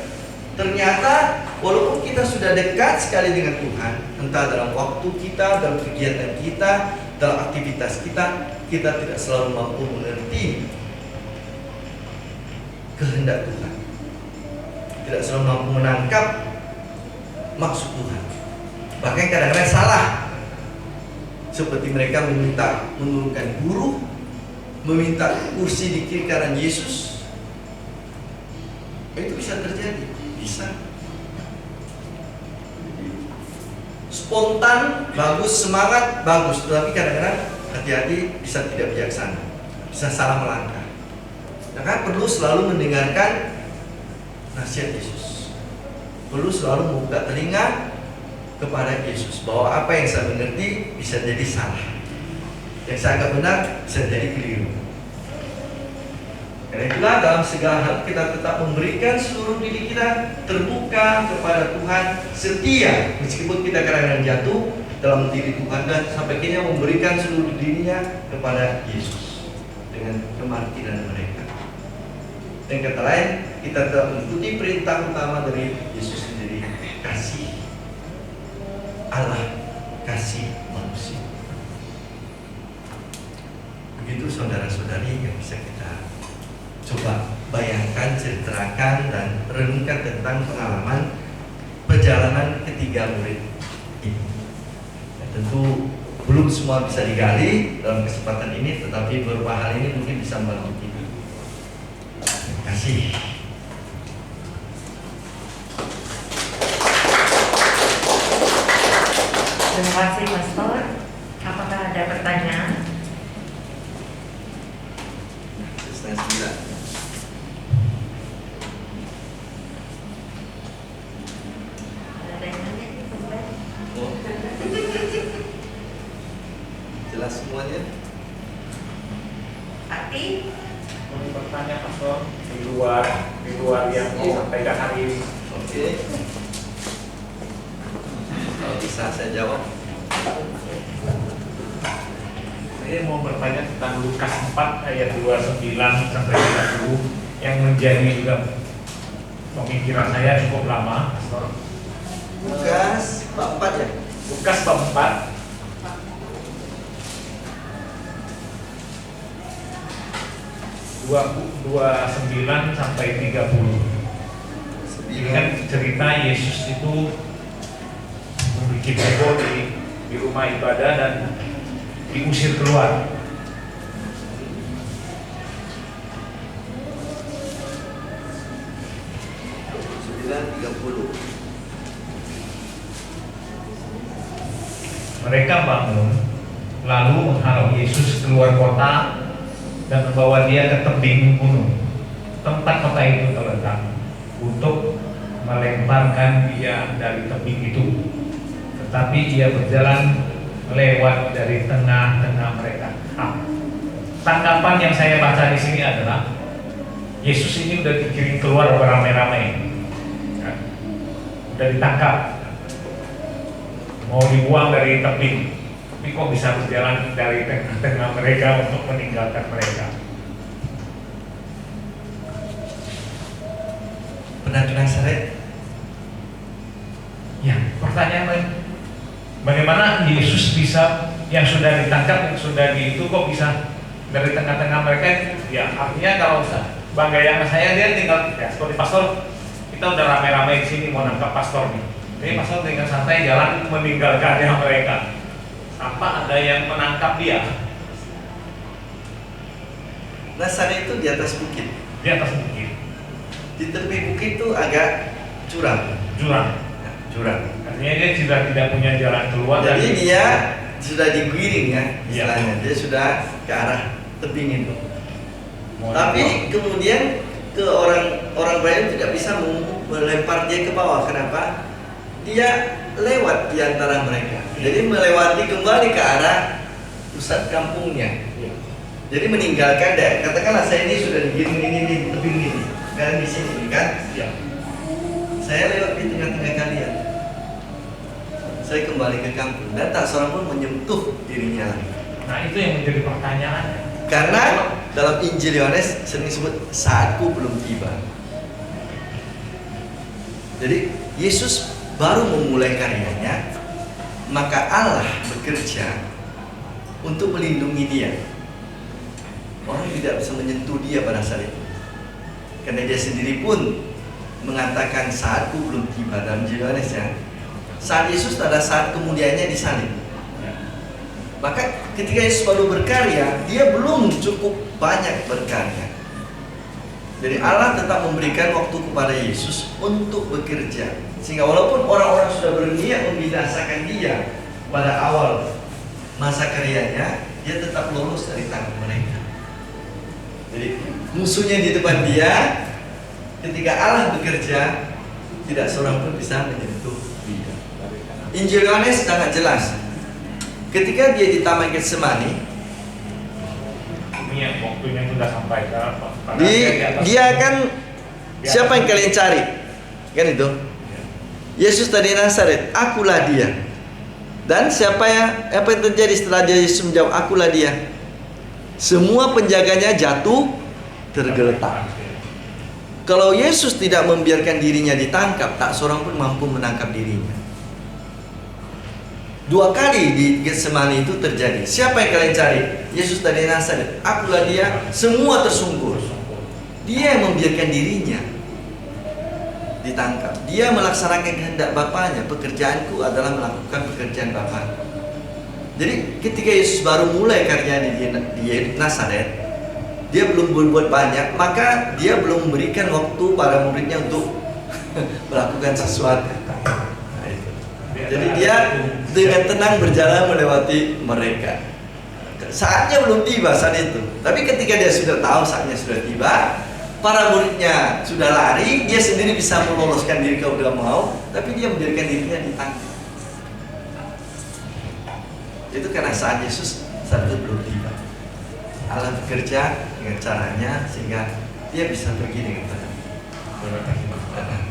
C: ternyata walaupun kita sudah dekat sekali dengan Tuhan, entah dalam waktu kita, dalam kegiatan kita, dalam aktivitas kita, kita tidak selalu mampu mengerti kehendak Tuhan, tidak selalu mampu menangkap maksud Tuhan. Bahkan kadang-kadang salah, seperti mereka meminta menurunkan guru, meminta kursi di kiri kanan Yesus. Itu bisa terjadi, bisa. Spontan, bagus, semangat, bagus. Tetapi kadang-kadang hati-hati, bisa tidak bijaksana, bisa salah melangkah. Maka perlu selalu mendengarkan nasihat Yesus. Perlu selalu membuka telinga kepada Yesus, bahwa apa yang saya mengerti bisa jadi salah, yang saya anggap benar bisa jadi keliru. Karena itulah dalam segala hal kita tetap memberikan seluruh diri kita terbuka kepada Tuhan, setia meskipun kita kadang-kadang jatuh dalam diri Tuhan, dan sampai akhirnya memberikan seluruh dirinya kepada Yesus dengan kemartiran mereka. Dan kata lain, kita tetap mengikuti perintah utama dari Yesus sendiri, kasih Allah, kasih manusia. Begitu saudara-saudari yang bisa kita coba bayangkan, ceritakan, dan renungkan tentang pengalaman perjalanan ketiga murid ini. Ya, tentu belum semua bisa digali dalam kesempatan ini, tetapi beberapa hal ini mungkin bisa membantu kita. Terima kasih.
A: Terima kasih, Pastor. Apakah ada pertanyaan?
C: Jelas semuanya?
A: Ati?
F: Mau bertanya Pastor di luar yang mau sampaikan hari ini.
C: Oke. Kalau bisa saya jawab.
F: Saya mau bertanya tentang Lukas 4 ayat 29 sampai 30 yang menjadi juga pemikiran saya cukup lama, Pastor.
C: Lukas bab 4 ya?
F: Lukas bab 4 29 sampai 30. Ini kan cerita Yesus itu membuat heboh di rumah ibadah dan diusir keluar. Mereka bangun lalu menghalau Yesus keluar kota dan membawa dia ke tebing gunung, tempat kota itu terletak, untuk melemparkan dia dari tebing itu ke tetapi ia berjalan lewat dari tengah-tengah mereka. Tanggapan yang saya baca di sini adalah Yesus ini udah dikirim keluar beramai-ramai, udah ditangkap, mau dibuang dari tebing, tapi kok bisa berjalan dari tengah-tengah mereka untuk meninggalkan mereka.
C: Benar ke Nazaret?
F: Ya, pertanyaan bagaimana Yesus bisa yang sudah ditangkap, yang sudah itu kok bisa dari tengah-tengah mereka? Ya, artinya kalau bayangan saya dia tinggal ya seperti pastor, kita udah rame-rame di sini mau nangkap pastor nih. Jadi pastor tinggal santai jalan meninggalkannya mereka. Apa ada yang menangkap dia?
C: Nazaret itu di atas bukit.
F: Di atas bukit.
C: Di tepi bukit itu agak curam.
F: Jurang.
C: Jurang.
F: Artinya dia sudah tidak punya jalan keluar.
C: Jadi
F: dari
C: dia sudah digiring ya,
F: Iya.
C: istilahnya. Dia sudah ke arah tebing itu.
F: mau
C: Tapi kemudian ke orang banyak tidak bisa melempar dia ke bawah. Kenapa? Dia lewat di antara mereka. Jadi melewati kembali ke arah pusat kampungnya.
F: Iya.
C: Jadi meninggalkan daerah. Katakanlah saya ini sudah digiring ini di tebing ini, sekarang di sini kan?
F: Iya.
C: Saya lewat di tengah-tengah kalian. Saya kembali ke kampung dan tak seorang pun menyentuh dirinya lagi.
F: Nah itu yang menjadi pertanyaan.
C: Karena dalam Injil Yohanes sering disebut saatku belum tiba. Jadi Yesus baru memulai karyanya, maka Allah bekerja untuk melindungi dia. Orang tidak bisa menyentuh dia pada saat itu, karena dia sendiri pun mengatakan saatku belum tiba dalam Injil Yohanes ya. Saat Yesus pada saat kemuliaannya disalib. Maka ketika Yesus baru berkarya, dia belum cukup banyak berkarya. Jadi Allah tetap memberikan waktu kepada Yesus untuk bekerja, sehingga walaupun orang-orang sudah berniat membinasakan dia pada awal masa karyanya, dia tetap lolos dari tangan mereka. Jadi musuhnya di depan dia, ketika Allah bekerja, tidak seorang pun bisa menyentuh dia. Injil Yohanes sangat jelas. Ketika dia di Taman Getsemani,
F: Ini yang waktunya sudah sampai ke apa?
C: dia kan siapa yang kalian cari? Kan itu. Yesus dari Nazaret, akulah dia. Dan apa yang terjadi setelah dia Yesus menjawab akulah dia? Semua penjaganya jatuh tergeletak. Kalau Yesus tidak membiarkan dirinya ditangkap, tak seorang pun mampu menangkap dirinya. 2 kali di Getsemani itu terjadi. Siapa yang kalian cari? Yesus dari Nazaret. Akulah dia. Semua tersungkur. Dia yang membiarkan dirinya ditangkap. Dia melaksanakan kehendak Bapaknya. Pekerjaanku adalah melakukan pekerjaan Bapa. Jadi ketika Yesus baru mulai karyanya di Nazaret, dia belum berbuat banyak, maka dia belum memberikan waktu para muridnya untuk melakukan sesuatu. Jadi dia dengan tenang berjalan melewati mereka. Saatnya belum tiba saat itu. Tapi ketika dia sudah tahu saatnya sudah tiba, para muridnya sudah lari, dia sendiri bisa meloloskan diri kalau dia mau, tapi dia membiarkan dirinya ditangkap. Itu karena saat Yesus saat itu belum tiba. Allah bekerja dengan caranya sehingga dia bisa pergi dengan tenang.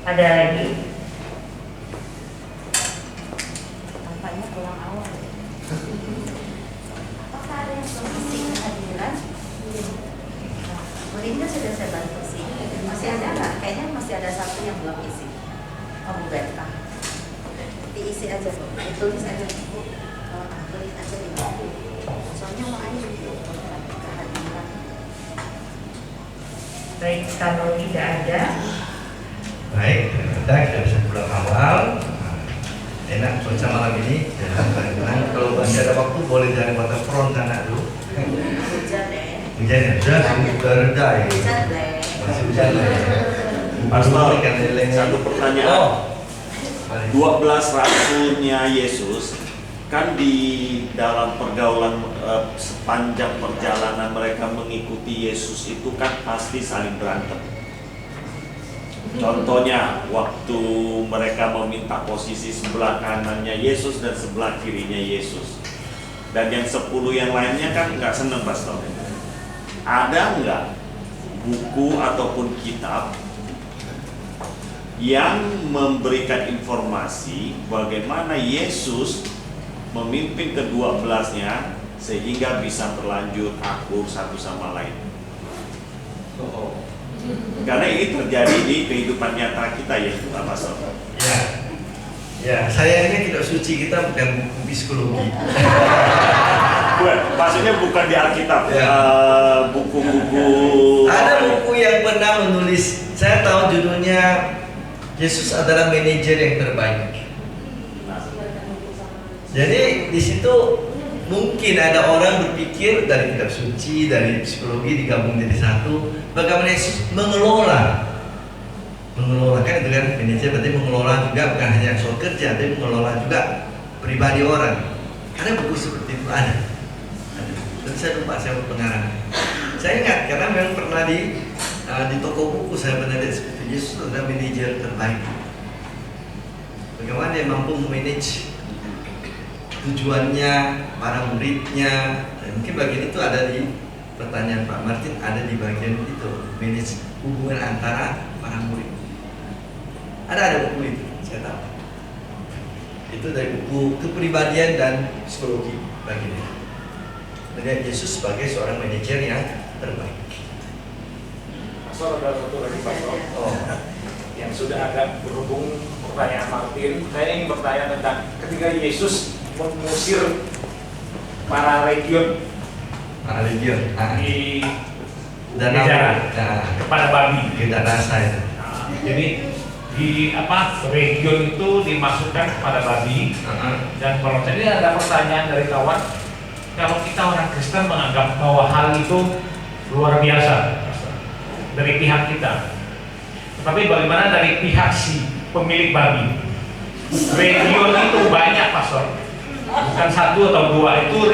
A: Ada lagi? Tampaknya pulang awal.
E: Apakah ada yang belum isi kehadiran? Melinda sudah saya bantu sih. Masih ada nggak? Kayaknya masih ada satu yang belum isi. Oh, Bu Berta. Diisi aja, Bu. Ditulis aja, Bu. Tulis aja di buku. Soalnya mau aja kehadiran.
A: Baik, kalau tidak ada,
C: Baik, kita bisa pulang awal. Enak cuaca malam ini, jalan tenang. Kalau masih ada waktu boleh jalan waterfront sana dulu.
E: Hujan deh.
C: Hujan ya, sudah reda ya.
E: Hujan deh.
C: Masih hujan ya.
I: Pastor,
C: Ikan lele.
I: satu pertanyaan.
C: Oh.
I: 12 rasulnya Yesus kan di dalam pergaulan sepanjang perjalanan mereka mengikuti Yesus itu kan pasti saling berantem. Contohnya waktu mereka meminta posisi sebelah kanannya Yesus dan sebelah kirinya Yesus. Dan yang 10 yang lainnya kan nggak seneng, Pastor. Ada nggak buku ataupun kitab yang memberikan informasi bagaimana Yesus memimpin ke-12-nya sehingga bisa berlanjut akur satu sama lain? Karena ini terjadi di kehidupan nyata kita ya, Pak Pastor.
C: Ya, sayangnya kitab suci kita bukan buku psikologi.
I: Maksudnya bukan di Alkitab,
C: Ya.
I: buku-buku.
C: Ada buku yang pernah menulis, saya tahu judulnya Yesus adalah manajer yang terbaik. Jadi di situ mungkin ada orang berpikir dari kitab suci, dari psikologi digabung jadi satu, bagaimana Yesus mengelola kan itu kan, manajer berarti mengelola juga, bukan hanya soal kerja, tapi mengelola juga pribadi orang. Karena buku seperti itu ada. Dan saya lupa siapa pengarang. Saya ingat karena memang pernah di toko buku saya pernah lihat seperti Yesus adalah manajer terbaik. Bagaimana dia mampu memanage tujuannya, para muridnya. Mungkin bagian itu ada di pertanyaan Pak Martin, ada di bagian itu, manage hubungan antara para murid. Ada buku itu, saya tahu. Itu dari buku kepribadian dan psikologi bagian itu. Melihat Yesus sebagai seorang manajer yang terbaik.
F: Pastor, ada satu lagi Pastor.
C: Oh,
F: Yang sudah agak berhubung pertanyaan Martin. Saya ingin bertanya tentang ketika Yesus mengusir para legion di
C: Danau,
F: jalan
C: nah,
F: kepada babi.
C: kita rasa itu.
F: Nah, jadi di region itu dimasukkan kepada babi. Dan kalau tadi ada pertanyaan dari kawan, kalau kita orang Kristen menganggap bahwa hal itu luar biasa dari pihak kita, tetapi bagaimana dari pihak si pemilik babi? Region itu banyak, Pastor, bukan satu atau dua. Itu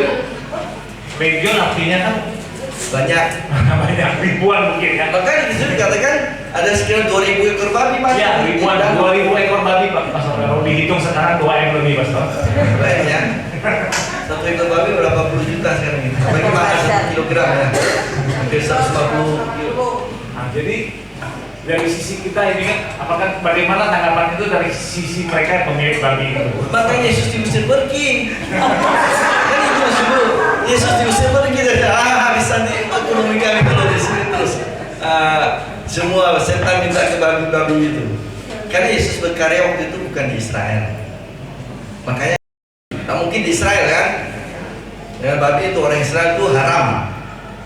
F: region artinya kan
C: Banyak.
F: banyak, ribuan mungkin ya.
C: Makanya di situ dikatakan ada sekitar 2.000 ekor babi, Pak.
F: Ya, ribuan, 2.000 ekor babi, Pak Pastor. Kalau dihitung sekarang 2 M lebih, Pastor.
C: Banyak. Satu ekor babi berapa puluh juta sekarang ini. Apalagi mahal 1 kilogram ya. Hampir 140 kilo.
F: Nah, jadi dari sisi kita ini kan, apakah bagaimana tanggapan itu dari sisi mereka pemilik babi itu?
C: Makanya Yesus diusir pergi. Kan itu maksudku. Yesus diusir pergi dari habis nanti ekonomi kami kalau di sini terus semua setan minta ke babi-babi itu. Karena Yesus berkarya waktu itu bukan di Israel. Makanya tak mungkin di Israel kan? Ya, babi itu orang Israel itu haram.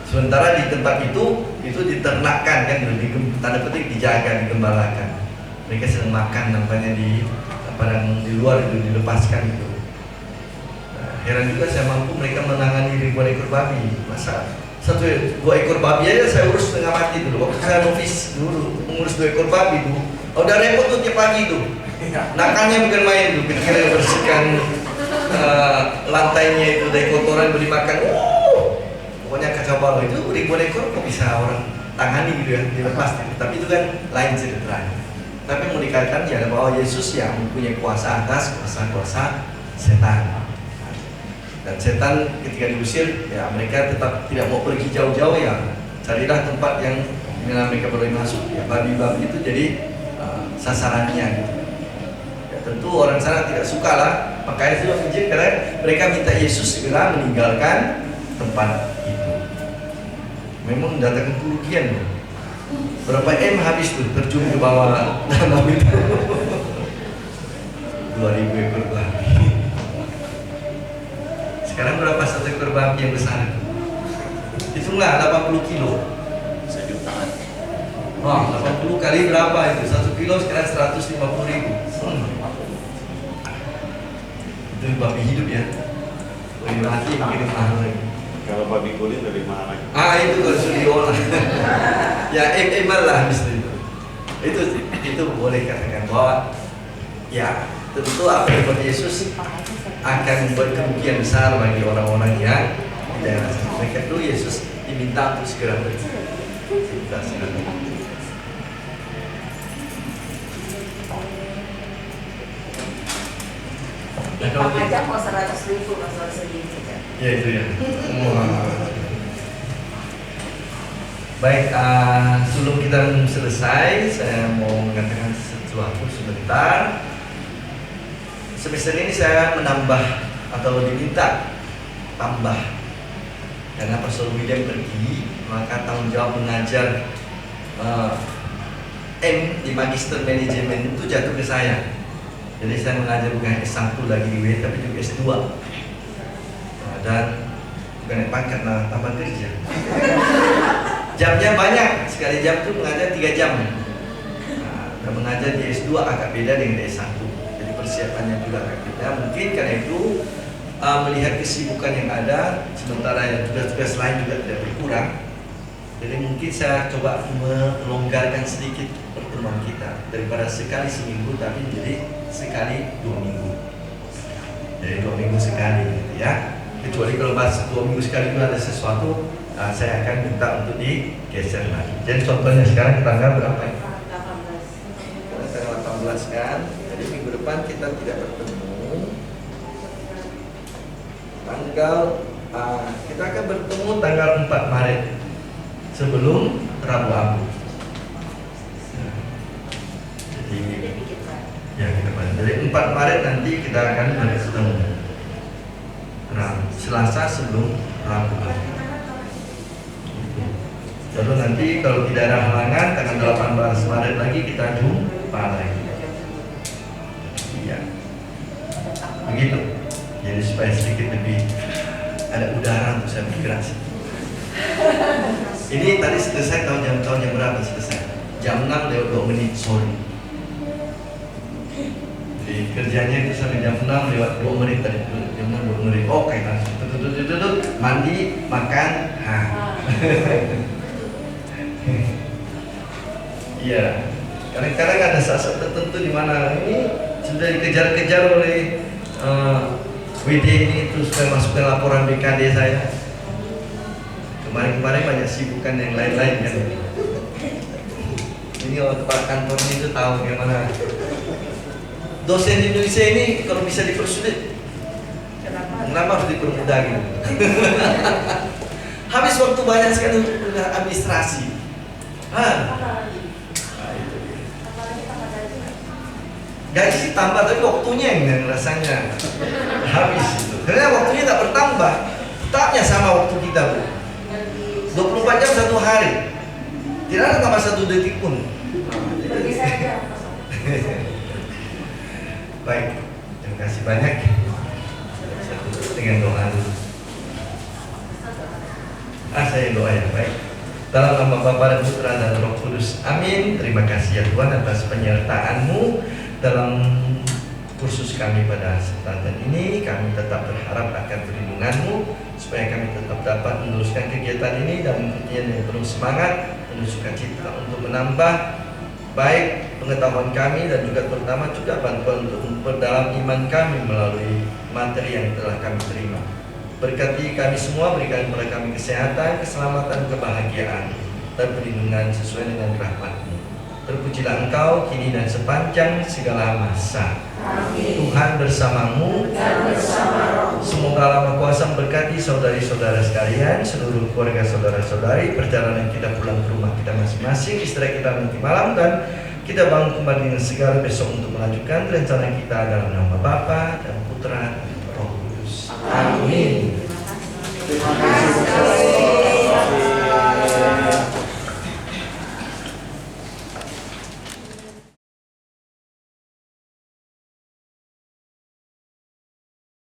C: Sementara di tempat itu diternakkan kan, tanda petik dijaga, digembalakan. Mereka sedang makan nampaknya di padang di luar itu dilepaskan itu. Nah, heran juga saya mampu mereka menangani ribuan ekor babi. Masa 2 ekor babi aja saya urus setengah mati dulu. Waktu saya novis dulu mengurus 2 ekor babi dulu. Udah repot tuh tiap pagi tuh. Nakalnya bukan main tuh, kira-kira bersihkan lantainya itu dari kotoran beri makan. Pokoknya kacau balau itu ribuan ekor kok bisa orang tangani gitu ya, dilepas gitu. Tapi itu kan lain ceritanya. Tapi mau dikatakan ya bahwa Yesus yang mempunyai kuasa atas kuasa-kuasa setan. Dan setan ketika diusir ya mereka tetap tidak mau pergi jauh-jauh ya. Carilah tempat yang dimana mereka boleh masuk ya, babi-babi itu jadi sasarannya gitu. Ya tentu orang sana tidak suka lah. Makanya itu menjadi karena mereka minta Yesus segera meninggalkan tempat itu. Memang mendatangkan kerugian loh. Berapa M habis tuh terjun ke bawah danau itu. 2.000 ekor babi. Sekarang berapa satu ekor babi yang besar itu? Hitunglah 80 kilo.
I: 1 jutaan.
C: Wah, 80 kali berapa itu? 1 kilo sekarang 150.000. Itu babi hidup ya. Babi mati makin mahal lagi.
I: Kalau babi kulit dari mana lagi?
C: Itu kalau sudah diolah. Ya emal lah habis itu. Itu boleh katakan bahwa ya tentu apa yang buat Yesus akan membuat kerugian besar bagi orang-orang yang di daerah sana. Mereka dulu Yesus diminta untuk segera pergi.
A: Tiktok aja mau 100.000 masalah segini kan.
C: Ya itu ya. Baik, sebelum kita selesai, saya mau mengatakan sesuatu sebentar. Semester ini saya menambah atau diminta tambah karena Pastor William pergi, maka tanggung jawab mengajar M di Magister Manajemen itu jatuh ke saya. Jadi saya mengajar bukan S1 lagi di W, tapi juga S2. Dan bukan pangkat, nah tambah kerja. Jamnya banyak, sekali jam itu mengajar 3 jam. Dan mengajar di S2 agak beda dengan di S1. Jadi persiapannya juga agak beda. Mungkin karena itu melihat kesibukan yang ada, sementara yang tugas-tugas lain juga tidak berkurang. Jadi mungkin saya coba melonggarkan sedikit pertemuan kita daripada sekali seminggu, tapi menjadi sekali 2 minggu. Jadi 2 minggu sekali, gitu ya. Kecuali kalau pas 2 minggu sekali itu ada sesuatu, saya akan minta untuk digeser lagi. Jadi contohnya sekarang tanggal berapa ya? 18. Tanggal 18 kan. Jadi minggu depan kita tidak bertemu. Kita akan bertemu tanggal 4 Maret sebelum Rabu Abu. Jadi ya kita pada dari 4 Maret nanti kita akan bertemu. Selasa sebelum Rabu Abu. Lalu nanti kalau tidak ada halangan tanggal 18 Maret lagi kita jumpa lagi. Iya. Begitu. Jadi supaya sedikit lebih ada udara untuk saya bergerak. Ini tadi selesai tahun jam berapa selesai? Jam 6 lewat 2 menit sore. Jadi kerjanya itu sampai jam 6 lewat 2 menit tadi. Jam 6 2 menit. Oke, tuh. Mandi, makan, Iya. Kadang-kadang ada saat-saat tertentu di mana ini sudah dikejar-kejar oleh WD ini itu supaya masukkan laporan BKD saya. Kemarin-kemarin banyak sibukan yang lain-lain kan. Ini orang kepala kantornya itu tahu bagaimana. Dosen di Indonesia ini kalau bisa dipersulit, kenapa harus dipermudah gitu? Habis waktu banyak sekali untuk administrasi. Gaji sih tambah, tapi waktunya yang rasanya habis itu. Karena waktunya tak bertambah, tetapnya sama waktu kita, Bu. 24 jam 1 hari. Tidak ada tambah 1 detik pun. Baik, terima kasih banyak. Saya tutup dengan doa dulu. Saya doa ya, baik. Dalam nama Bapa dan Putra dan Roh Kudus. Amin. Terima kasih ya Tuhan atas penyertaan-Mu dalam kursus kami pada kesempatan ini. Kami tetap berharap akan perlindungan-Mu supaya kami tetap dapat meneruskan kegiatan ini dan kegiatan yang penuh semangat, penuh sukacita untuk menambah baik pengetahuan kami dan juga terutama juga bantuan untuk memperdalam iman kami melalui materi yang telah kami terima. Berkati kami semua, berikan kepada kami kesehatan, keselamatan, kebahagiaan dan perlindungan sesuai dengan rahmat-Mu. Terpujilah Engkau kini dan sepanjang segala masa. Amin. Tuhan bersamamu dan bersama. Semoga Allah Maha Kuasa memberkati saudari-saudara sekalian, seluruh keluarga saudara-saudari, perjalanan kita pulang ke rumah kita masing-masing, istirahat kita nanti malam, dan kita bangun kembali dengan segala besok untuk melanjutkan rencana kita dalam nama Bapa dan Putra dan Roh Kudus. Amin.